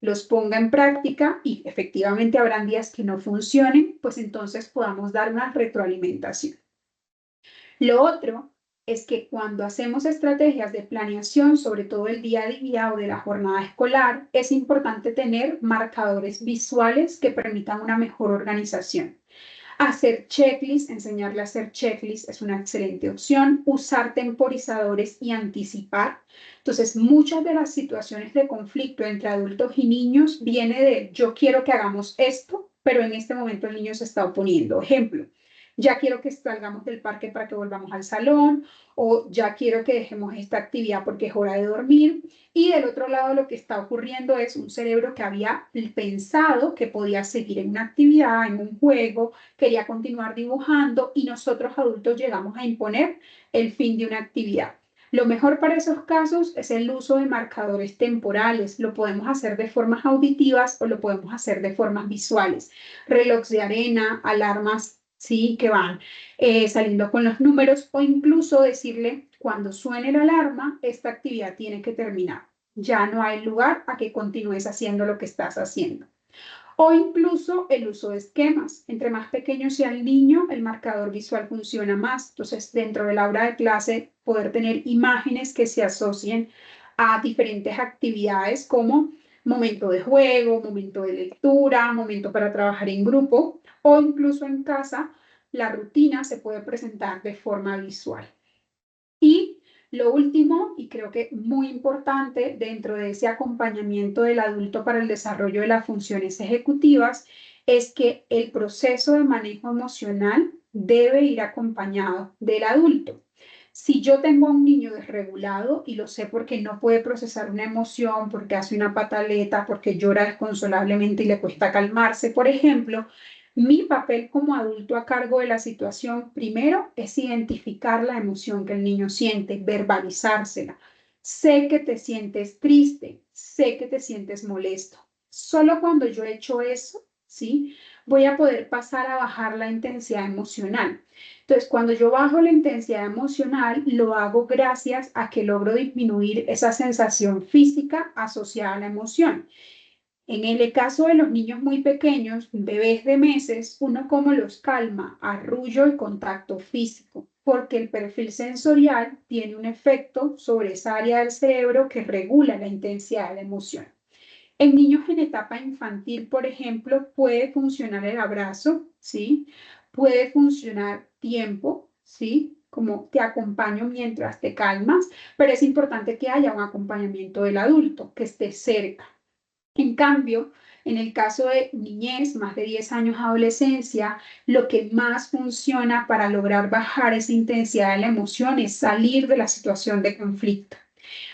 [SPEAKER 2] los ponga en práctica y efectivamente habrán días que no funcionen, pues entonces podamos dar una retroalimentación. Lo otro es que cuando hacemos estrategias de planeación, sobre todo el día a día o de la jornada escolar, es importante tener marcadores visuales que permitan una mejor organización. Hacer checklists, enseñarle a hacer checklists es una excelente opción. Usar temporizadores y anticipar. Entonces, muchas de las situaciones de conflicto entre adultos y niños viene de yo quiero que hagamos esto, pero en este momento el niño se está oponiendo. Ejemplo, ya quiero que salgamos del parque para que volvamos al salón, o ya quiero que dejemos esta actividad porque es hora de dormir. Y del otro lado lo que está ocurriendo es un cerebro que había pensado que podía seguir en una actividad, en un juego, quería continuar dibujando y nosotros adultos llegamos a imponer el fin de una actividad. Lo mejor para esos casos es el uso de marcadores temporales. Lo podemos hacer de formas auditivas o lo podemos hacer de formas visuales. Relojes de arena, alarmas, sí, que van saliendo con los números, o incluso decirle cuando suene la alarma, esta actividad tiene que terminar. Ya no hay lugar a que continúes haciendo lo que estás haciendo. O incluso el uso de esquemas. Entre más pequeño sea el niño, el marcador visual funciona más. Entonces, dentro del aula de clase, poder tener imágenes que se asocien a diferentes actividades como momento de juego, momento de lectura, momento para trabajar en grupo, o incluso en casa, la rutina se puede presentar de forma visual. Y lo último, y creo que muy importante dentro de ese acompañamiento del adulto para el desarrollo de las funciones ejecutivas, es que el proceso de manejo emocional debe ir acompañado del adulto. Si yo tengo a un niño desregulado y lo sé porque no puede procesar una emoción, porque hace una pataleta, porque llora desconsolablemente y le cuesta calmarse, por ejemplo, mi papel como adulto a cargo de la situación, primero, es identificar la emoción que el niño siente, verbalizársela. Sé que te sientes triste, sé que te sientes molesto. Solo cuando yo he hecho eso, ¿sí? Voy a poder pasar a bajar la intensidad emocional. Entonces, cuando yo bajo la intensidad emocional, lo hago gracias a que logro disminuir esa sensación física asociada a la emoción. En el caso de los niños muy pequeños, bebés de meses, uno cómo los calma, arrullo y contacto físico, porque el perfil sensorial tiene un efecto sobre esa área del cerebro que regula la intensidad de la emoción. En niños en etapa infantil, por ejemplo, puede funcionar el abrazo, ¿sí? Puede funcionar tiempo, ¿sí? Como te acompaño mientras te calmas, pero es importante que haya un acompañamiento del adulto, que esté cerca. En cambio, en el caso de niñez, más de 10 años, adolescencia, lo que más funciona para lograr bajar esa intensidad de la emoción es salir de la situación de conflicto.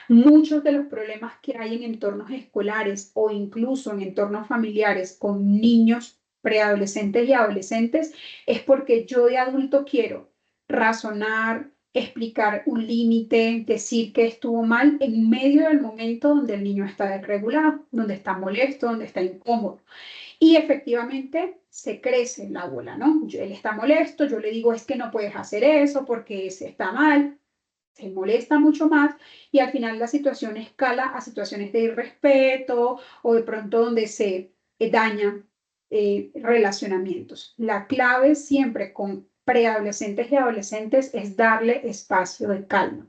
[SPEAKER 2] Muchos de los problemas que hay en entornos escolares o incluso en entornos familiares con niños, preadolescentes y adolescentes es porque yo de adulto quiero razonar, explicar un límite, decir que estuvo mal en medio del momento donde el niño está desregulado, donde está molesto, donde está incómodo. Y efectivamente se crece la bola, ¿no? Él está molesto, yo le digo es que no puedes hacer eso porque ese está mal, se molesta mucho más y al final la situación escala a situaciones de irrespeto o de pronto donde se dañan relacionamientos. La clave siempre con preadolescentes y adolescentes es darle espacio de calma.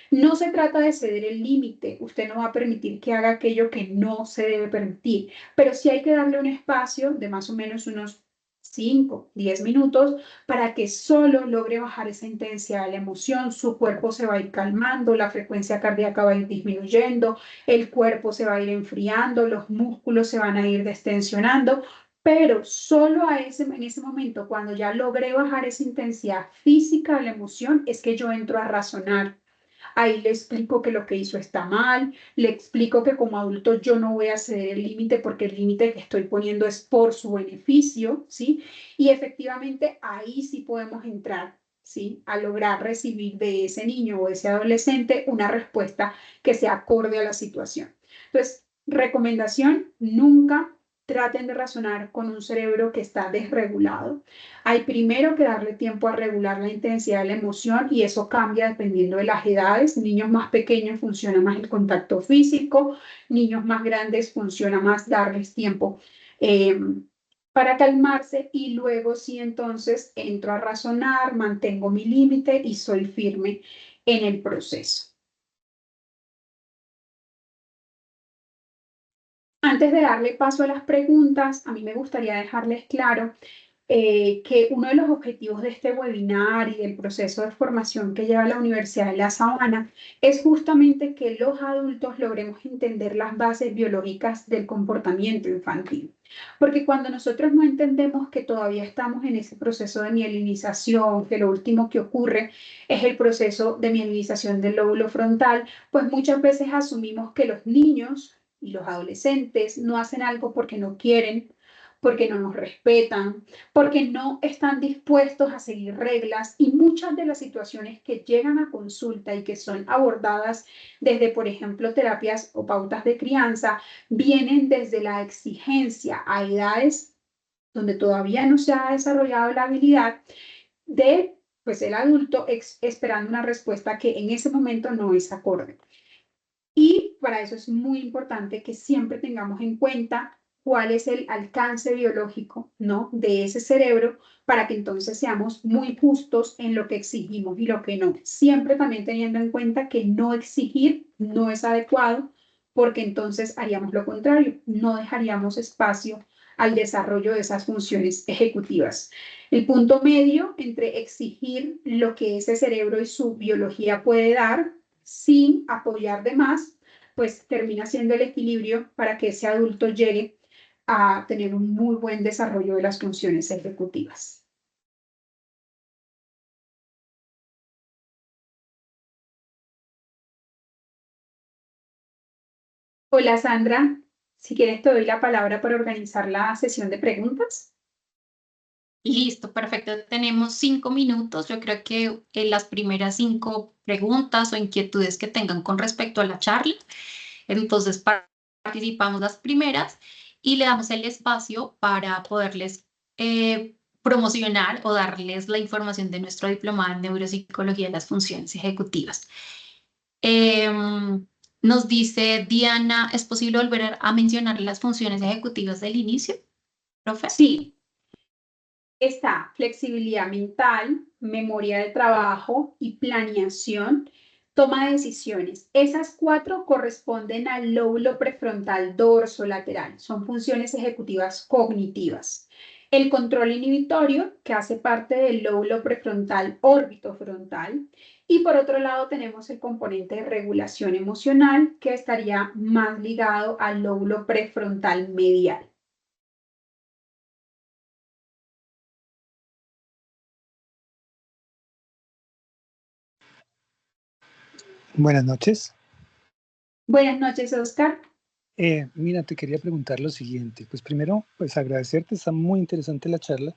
[SPEAKER 2] No se trata de ceder el límite, usted no va a permitir que haga aquello que no se debe permitir, pero sí hay que darle un espacio de más o menos unos 5, 10 minutos para que solo logre bajar esa intensidad de la emoción, su cuerpo se va a ir calmando, la frecuencia cardíaca va a ir disminuyendo, el cuerpo se va a ir enfriando, los músculos se van a ir destensionando, pero solo en ese momento, cuando ya logré bajar esa intensidad física de la emoción, es que yo entro a razonar. Ahí le explico que lo que hizo está mal, le explico que como adulto yo no voy a ceder el límite porque el límite que estoy poniendo es por su beneficio, ¿sí? Y efectivamente ahí sí podemos entrar, ¿sí? A lograr recibir de ese niño o ese adolescente una respuesta que sea acorde a la situación. Entonces, recomendación, nunca traten de razonar con un cerebro que está desregulado. Hay primero que darle tiempo a regular la intensidad de la emoción y eso cambia dependiendo de las edades. Niños más pequeños funciona más el contacto físico, niños más grandes funciona más darles tiempo para calmarse y luego sí entonces entro a razonar, mantengo mi límite y soy firme en el proceso. Antes de darle paso a las preguntas, a mí me gustaría dejarles claro que uno de los objetivos de este webinar y del proceso de formación que lleva la Universidad de La Sabana es justamente que los adultos logremos entender las bases biológicas del comportamiento infantil. Porque cuando nosotros no entendemos que todavía estamos en ese proceso de mielinización, que lo último que ocurre es el proceso de mielinización del lóbulo frontal, pues muchas veces asumimos que los niños y los adolescentes no hacen algo porque no quieren, porque no nos respetan, porque no están dispuestos a seguir reglas y muchas de las situaciones que llegan a consulta y que son abordadas desde, por ejemplo, terapias o pautas de crianza, vienen desde la exigencia a edades donde todavía no se ha desarrollado la habilidad de, pues, el adulto esperando una respuesta que en ese momento no es acorde. Y para eso es muy importante que siempre tengamos en cuenta cuál es el alcance biológico, ¿no?, de ese cerebro para que entonces seamos muy justos en lo que exigimos y lo que no. Siempre también teniendo en cuenta que no exigir no es adecuado porque entonces haríamos lo contrario, no dejaríamos espacio al desarrollo de esas funciones ejecutivas. El punto medio entre exigir lo que ese cerebro y su biología puede dar sin apoyar de más, pues termina siendo el equilibrio para que ese adulto llegue a tener un muy buen desarrollo de las funciones ejecutivas. Hola Sandra, si quieres te doy la palabra para organizar la sesión de preguntas.
[SPEAKER 1] Listo, perfecto. Tenemos 5 minutos. Yo creo que las primeras 5 preguntas o inquietudes que tengan con respecto a la charla, entonces participamos las primeras y le damos el espacio para poderles promocionar o darles la información de nuestro diplomado en neuropsicología de las funciones ejecutivas. Nos dice Diana, ¿es posible volver a mencionar las funciones ejecutivas del inicio, profe?
[SPEAKER 2] Sí. Está flexibilidad mental, memoria de trabajo y planeación, toma de decisiones. Esas 4 corresponden al lóbulo prefrontal dorsolateral. Son funciones ejecutivas cognitivas. El control inhibitorio, que hace parte del lóbulo prefrontal orbitofrontal. Y por otro lado tenemos el componente de regulación emocional, que estaría más ligado al lóbulo prefrontal medial.
[SPEAKER 5] Buenas noches.
[SPEAKER 2] Buenas noches, Oscar.
[SPEAKER 5] Mira, te quería preguntar lo siguiente. Pues primero, pues agradecerte, está muy interesante la charla,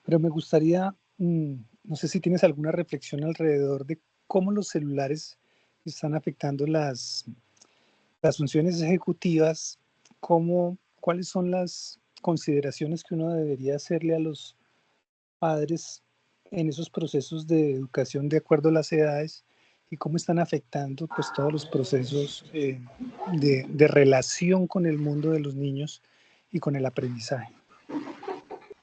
[SPEAKER 5] pero me gustaría, no sé si tienes alguna reflexión alrededor de cómo los celulares están afectando las funciones ejecutivas, cuáles son las consideraciones que uno debería hacerle a los padres en esos procesos de educación de acuerdo a las edades y cómo están afectando pues todos los procesos de relación con el mundo de los niños y con el aprendizaje.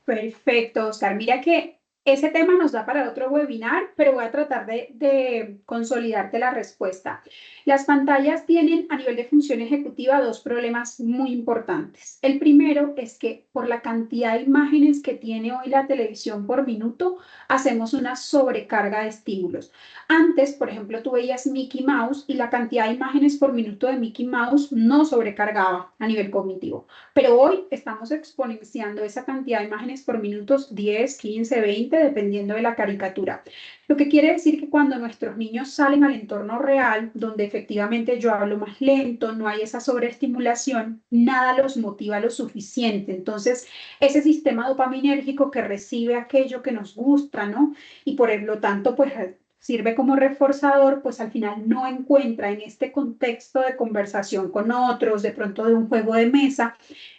[SPEAKER 2] Perfecto, Oscar. Mira que Ese tema nos da para otro webinar, pero voy a tratar de consolidarte la respuesta. Las pantallas tienen a nivel de función ejecutiva dos problemas muy importantes. El primero es que por la cantidad de imágenes que tiene hoy la televisión por minuto, hacemos una sobrecarga de estímulos. Antes, por ejemplo, tú veías Mickey Mouse y la cantidad de imágenes por minuto de Mickey Mouse no sobrecargaba a nivel cognitivo. Pero hoy estamos exponenciando esa cantidad de imágenes por minutos 10, 15, 20, dependiendo de la caricatura. Lo que quiere decir que cuando nuestros niños salen al entorno real, donde efectivamente yo hablo más lento, no hay esa sobreestimulación, nada los motiva lo suficiente. Entonces, ese sistema dopaminérgico que recibe aquello que nos gusta, ¿no? Y por lo tanto, pues sirve como reforzador, pues al final no encuentra en este contexto de conversación con otros, de pronto de un juego de mesa,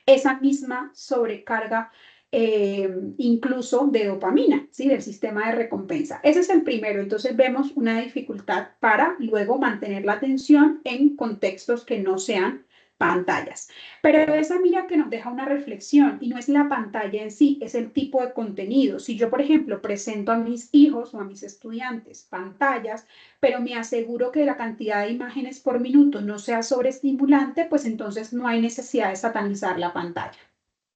[SPEAKER 2] esa misma sobrecarga incluso de dopamina, ¿sí? Del sistema de recompensa. Ese es el primero. Entonces vemos una dificultad para luego mantener la atención en contextos que no sean pantallas. Pero esa mira que nos deja una reflexión y no es la pantalla en sí, es el tipo de contenido. Si yo, por ejemplo, presento a mis hijos o a mis estudiantes pantallas, pero me aseguro que la cantidad de imágenes por minuto no sea sobreestimulante, pues entonces no hay necesidad de satanizar la pantalla.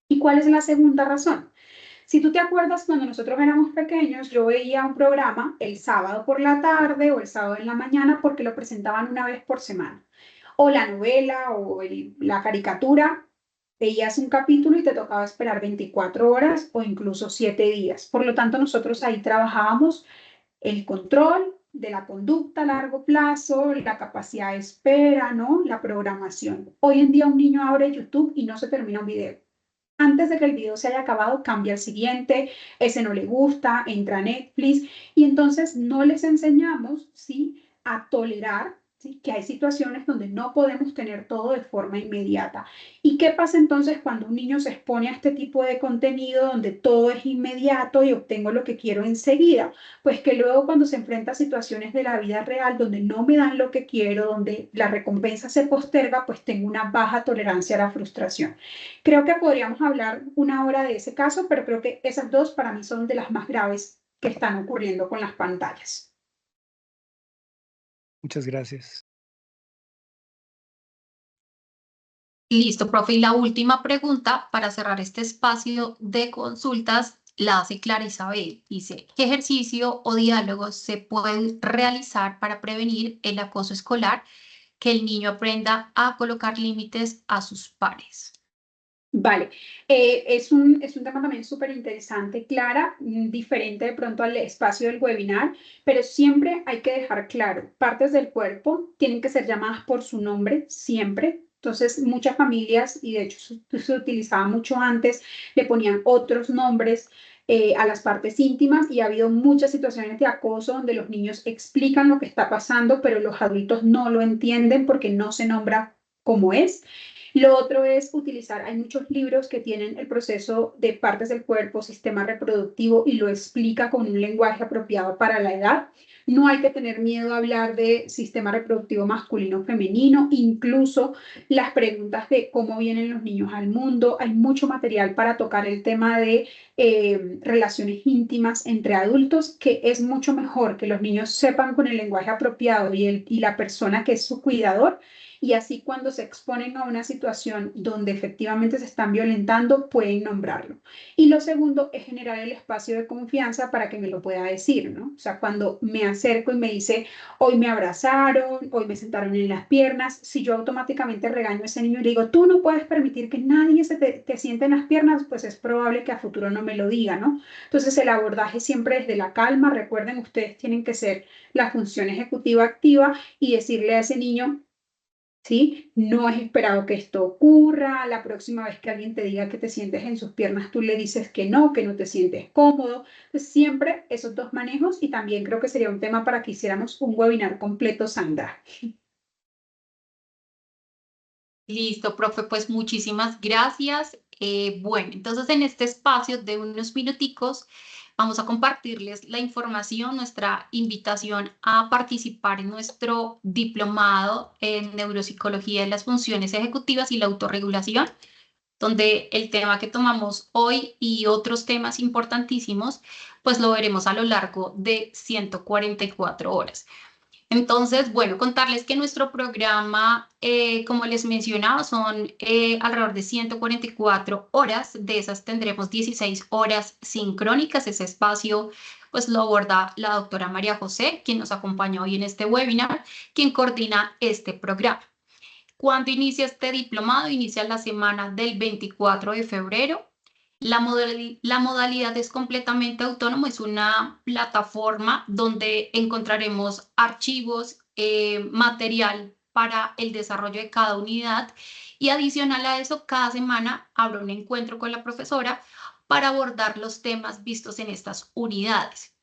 [SPEAKER 2] ¿Y cuál es la segunda razón? Si tú te acuerdas, cuando nosotros éramos pequeños, yo veía un programa el sábado por la tarde o el sábado en la mañana porque lo presentaban una vez por semana. O la novela o la caricatura, veías un capítulo y te tocaba esperar 24 horas o incluso 7 días. Por lo tanto, nosotros ahí trabajábamos el control de la conducta a largo plazo, la capacidad de espera, ¿no? La programación. Hoy en día un niño abre YouTube y no se termina un video. Antes de que el video se haya acabado, cambia al siguiente, ese no le gusta, entra a Netflix y entonces no les enseñamos, ¿sí? A tolerar, ¿sí? Que hay situaciones donde no podemos tener todo de forma inmediata. ¿Y qué pasa entonces cuando un niño se expone a este tipo de contenido donde todo es inmediato y obtengo lo que quiero enseguida? Pues que luego cuando se enfrenta a situaciones de la vida real donde no me dan lo que quiero, donde la recompensa se posterga, pues tengo una baja tolerancia a la frustración. Creo que podríamos hablar una hora de ese caso, pero creo que esas dos para mí son de las más graves que están ocurriendo con las pantallas.
[SPEAKER 5] Muchas gracias.
[SPEAKER 1] Listo, profe. Y la última pregunta para cerrar este espacio de consultas la hace Clara Isabel. Dice, ¿qué ejercicio o diálogo se puede realizar para prevenir el acoso escolar, que el niño aprenda a colocar límites a sus pares?
[SPEAKER 2] Vale, es un tema también súper interesante, Clara, diferente de pronto al espacio del webinar, pero siempre hay que dejar claro, partes del cuerpo tienen que ser llamadas por su nombre, siempre. Entonces, muchas familias, y de hecho se utilizaba mucho antes, le ponían otros nombres a las partes íntimas y ha habido muchas situaciones de acoso donde los niños explican lo que está pasando, pero los adultos no lo entienden porque no se nombra como es. Lo otro es utilizar, hay muchos libros que tienen el proceso de partes del cuerpo, sistema reproductivo y lo explica con un lenguaje apropiado para la edad. No hay que tener miedo a hablar de sistema reproductivo masculino o femenino, incluso las preguntas de cómo vienen los niños al mundo. Hay mucho material para tocar el tema de relaciones íntimas entre adultos, que es mucho mejor que los niños sepan con el lenguaje apropiado y la persona que es su cuidador, y así cuando se exponen a una situación donde efectivamente se están violentando, pueden nombrarlo. Y lo segundo es generar el espacio de confianza para que me lo pueda decir, ¿no? O sea, cuando me acerco y me dice, hoy me abrazaron, hoy me sentaron en las piernas, si yo automáticamente regaño a ese niño y le digo, tú no puedes permitir que nadie te siente en las piernas, pues es probable que a futuro no me lo diga, ¿no? Entonces el abordaje siempre es de la calma. Recuerden, ustedes tienen que ser la función ejecutiva activa y decirle a ese niño, ¿sí? No es esperado que esto ocurra. La próxima vez que alguien te diga que te sientes en sus piernas, tú le dices que no te sientes cómodo. Entonces, siempre esos dos manejos, y también creo que sería un tema para que hiciéramos un webinar completo, Sandra.
[SPEAKER 1] Listo, profe, pues muchísimas gracias. Bueno, entonces en este espacio de unos minuticos vamos a compartirles la información, nuestra invitación a participar en nuestro diplomado en neuropsicología de las funciones ejecutivas y la autorregulación. donde el tema que tomamos hoy y otros temas importantísimos, pues lo veremos a lo largo de 144 horas. Entonces, bueno, contarles que nuestro programa, como les mencionaba, son alrededor de 144 horas. De esas tendremos 16 horas sincrónicas. Ese espacio, pues lo aborda la doctora María José, quien nos acompaña hoy en este webinar, quien coordina este programa. ¿Cuándo inicia este diplomado? Inicia la semana del 24 de febrero. La modalidad es completamente autónoma, es una plataforma donde encontraremos archivos, material para el desarrollo de cada unidad y adicional a eso, cada semana habrá un encuentro con la profesora para abordar los temas vistos en estas unidades.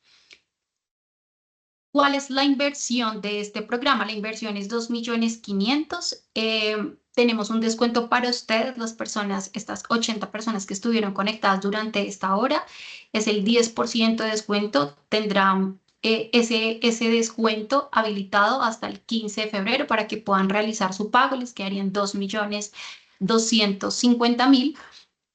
[SPEAKER 1] ¿Cuál es la inversión de este programa? La inversión es 2.500.000. Tenemos un descuento para ustedes, las personas, estas 80 personas que estuvieron conectadas durante esta hora. Es el 10% de descuento. Tendrán ese descuento habilitado hasta el 15 de febrero para que puedan realizar su pago. Les quedarían 2.250.000.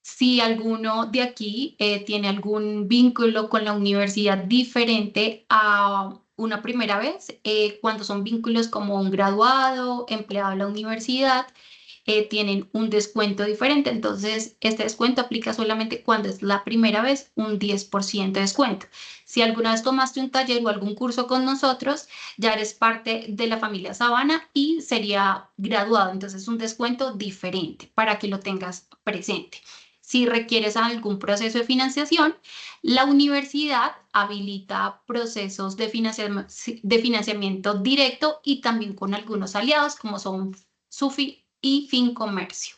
[SPEAKER 1] Si alguno de aquí tiene algún vínculo con la universidad diferente a una primera vez, cuando son vínculos como un graduado, empleado de la universidad, tienen un descuento diferente. Entonces, este descuento aplica solamente cuando es la primera vez, un 10% de descuento. Si alguna vez tomaste un taller o algún curso con nosotros, ya eres parte de la familia Sabana y sería graduado. Entonces, un descuento diferente para que lo tengas presente. Si requieres algún proceso de financiación, la universidad habilita procesos de financiamiento directo y también con algunos aliados como son SUFI y FinComercio.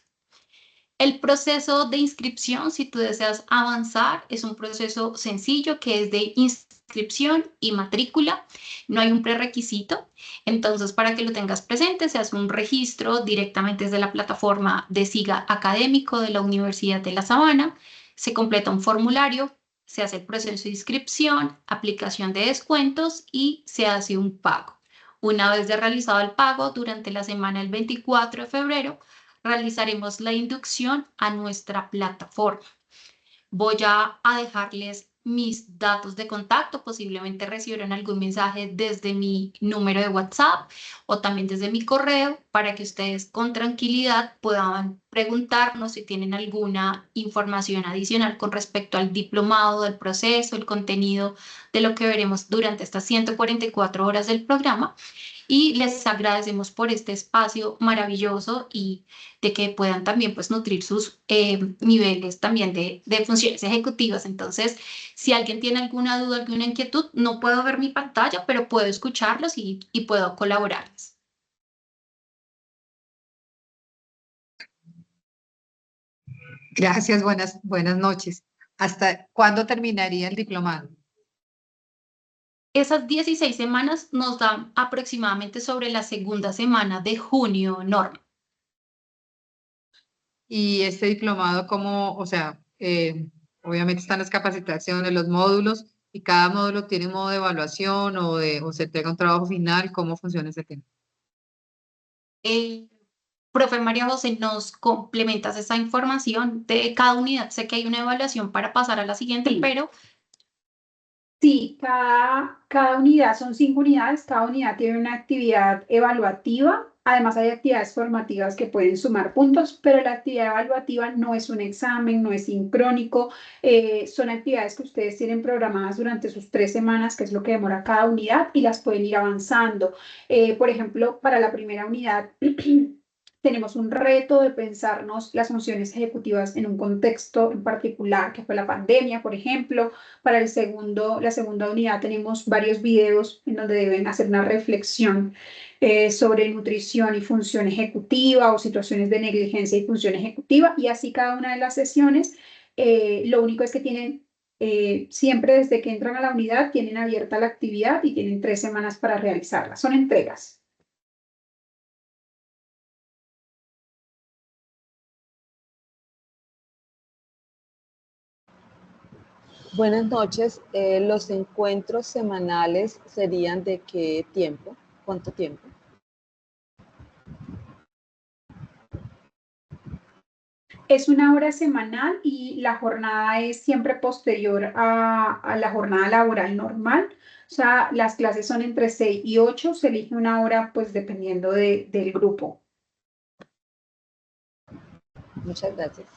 [SPEAKER 1] El proceso de inscripción, si tú deseas avanzar, es un proceso sencillo que es de inscripción y matrícula. No hay un prerequisito. Entonces, para que lo tengas presente, se hace un registro directamente desde la plataforma de SIGA Académico de la Universidad de La Sabana. Se completa un formulario, se hace el proceso de inscripción, aplicación de descuentos y se hace un pago. Una vez realizado el pago, durante la semana del 24 de febrero, realizaremos la inducción a nuestra plataforma. Voy a dejarles mis datos de contacto, posiblemente recibirán algún mensaje desde mi número de WhatsApp o también desde mi correo para que ustedes con tranquilidad puedan preguntarnos si tienen alguna información adicional con respecto al diplomado, del proceso, el contenido de lo que veremos durante estas 144 horas del programa. Y les agradecemos por este espacio maravilloso y de que puedan también pues nutrir sus niveles también de funciones ejecutivas. Entonces, si alguien tiene alguna duda, alguna inquietud, no puedo ver mi pantalla, pero puedo escucharlos y puedo colaborarles.
[SPEAKER 3] Gracias, buenas noches. ¿Hasta cuándo terminaría el diplomado?
[SPEAKER 1] Esas 16 semanas nos dan aproximadamente sobre la segunda semana de junio, Norma.
[SPEAKER 3] Y este diplomado, ¿cómo, o sea, obviamente están las capacitaciones, los módulos, y cada módulo tiene un modo de evaluación o se entrega un trabajo final? ¿Cómo funciona ese tema?
[SPEAKER 1] Profe María José, ¿nos complementas esa información de cada unidad? Sé que hay una evaluación para pasar a la siguiente,
[SPEAKER 2] Sí.
[SPEAKER 1] pero
[SPEAKER 2] Sí, cada unidad, son 5 unidades, cada unidad tiene una actividad evaluativa. Además, hay actividades formativas que pueden sumar puntos, pero la actividad evaluativa no es un examen, no es sincrónico. Son actividades que ustedes tienen programadas durante sus 3 semanas, que es lo que demora cada unidad, y las pueden ir avanzando. Por ejemplo, para la primera unidad, tenemos un reto de pensarnos las funciones ejecutivas en un contexto en particular, que fue la pandemia, por ejemplo. Para la segunda unidad tenemos varios videos en donde deben hacer una reflexión sobre nutrición y función ejecutiva o situaciones de negligencia y función ejecutiva, y así cada una de las sesiones. Lo único es que tienen, siempre desde que entran a la unidad, tienen abierta la actividad y tienen 3 semanas para realizarla. Son entregas.
[SPEAKER 6] Buenas noches. ¿Los encuentros semanales serían de qué tiempo? ¿Cuánto tiempo?
[SPEAKER 2] Es una hora semanal y la jornada es siempre posterior a la jornada laboral normal. O sea, las clases son entre 6 y 8, se elige una hora pues dependiendo del grupo.
[SPEAKER 6] Muchas gracias.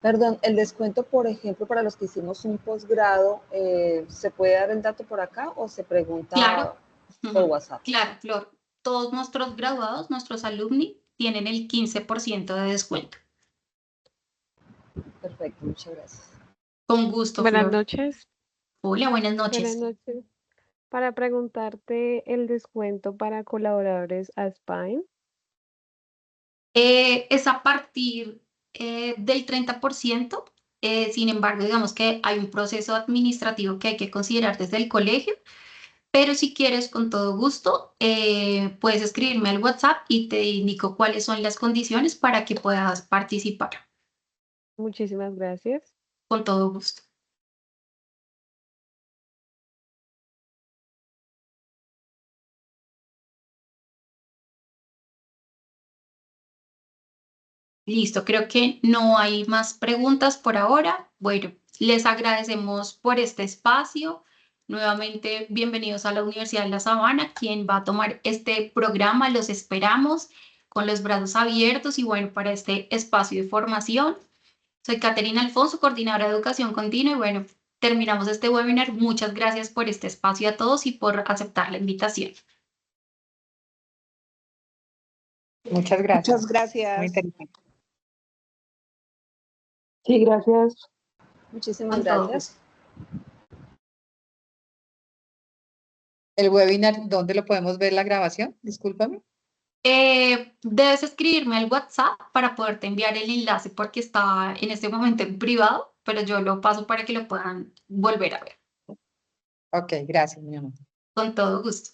[SPEAKER 6] Perdón, el descuento, por ejemplo, para los que hicimos un posgrado, ¿se puede dar el dato por acá o se pregunta
[SPEAKER 1] Claro.
[SPEAKER 6] por WhatsApp?
[SPEAKER 1] Claro, Flor. Todos nuestros graduados, nuestros alumni, tienen el 15% de descuento.
[SPEAKER 6] Perfecto, muchas gracias.
[SPEAKER 1] Con gusto,
[SPEAKER 7] Buenas
[SPEAKER 1] Flor.
[SPEAKER 7] noches.
[SPEAKER 1] Hola, buenas
[SPEAKER 7] Buenas
[SPEAKER 1] noches.
[SPEAKER 7] noches. Para preguntarte el descuento para colaboradores a Spine.
[SPEAKER 1] Es a partir del 30%. Sin embargo, digamos que hay un proceso administrativo que hay que considerar desde el colegio, pero si quieres, con todo gusto, puedes escribirme al WhatsApp y te indico cuáles son las condiciones para que puedas participar.
[SPEAKER 7] Muchísimas gracias.
[SPEAKER 1] Con todo gusto. Listo, creo que no hay más preguntas por ahora. Bueno, les agradecemos por este espacio. Nuevamente, bienvenidos a la Universidad de La Sabana. Quien va a tomar este programa, los esperamos con los brazos abiertos y bueno, para este espacio de formación. Soy Caterina Alfonso, coordinadora de Educación Continua y bueno, terminamos este webinar. Muchas gracias por este espacio a todos y por aceptar la invitación.
[SPEAKER 3] Muchas gracias.
[SPEAKER 8] Muchas gracias.
[SPEAKER 3] Muy interesante.
[SPEAKER 6] Sí, gracias. Muchísimas
[SPEAKER 1] Con todo
[SPEAKER 6] gracias.
[SPEAKER 3] El webinar, ¿dónde lo podemos ver la grabación? Discúlpame.
[SPEAKER 1] Debes escribirme al WhatsApp para poderte enviar el enlace porque está en este momento en privado, pero yo lo paso para que lo puedan volver a ver.
[SPEAKER 3] Ok, gracias, mi amor.
[SPEAKER 1] Con todo gusto.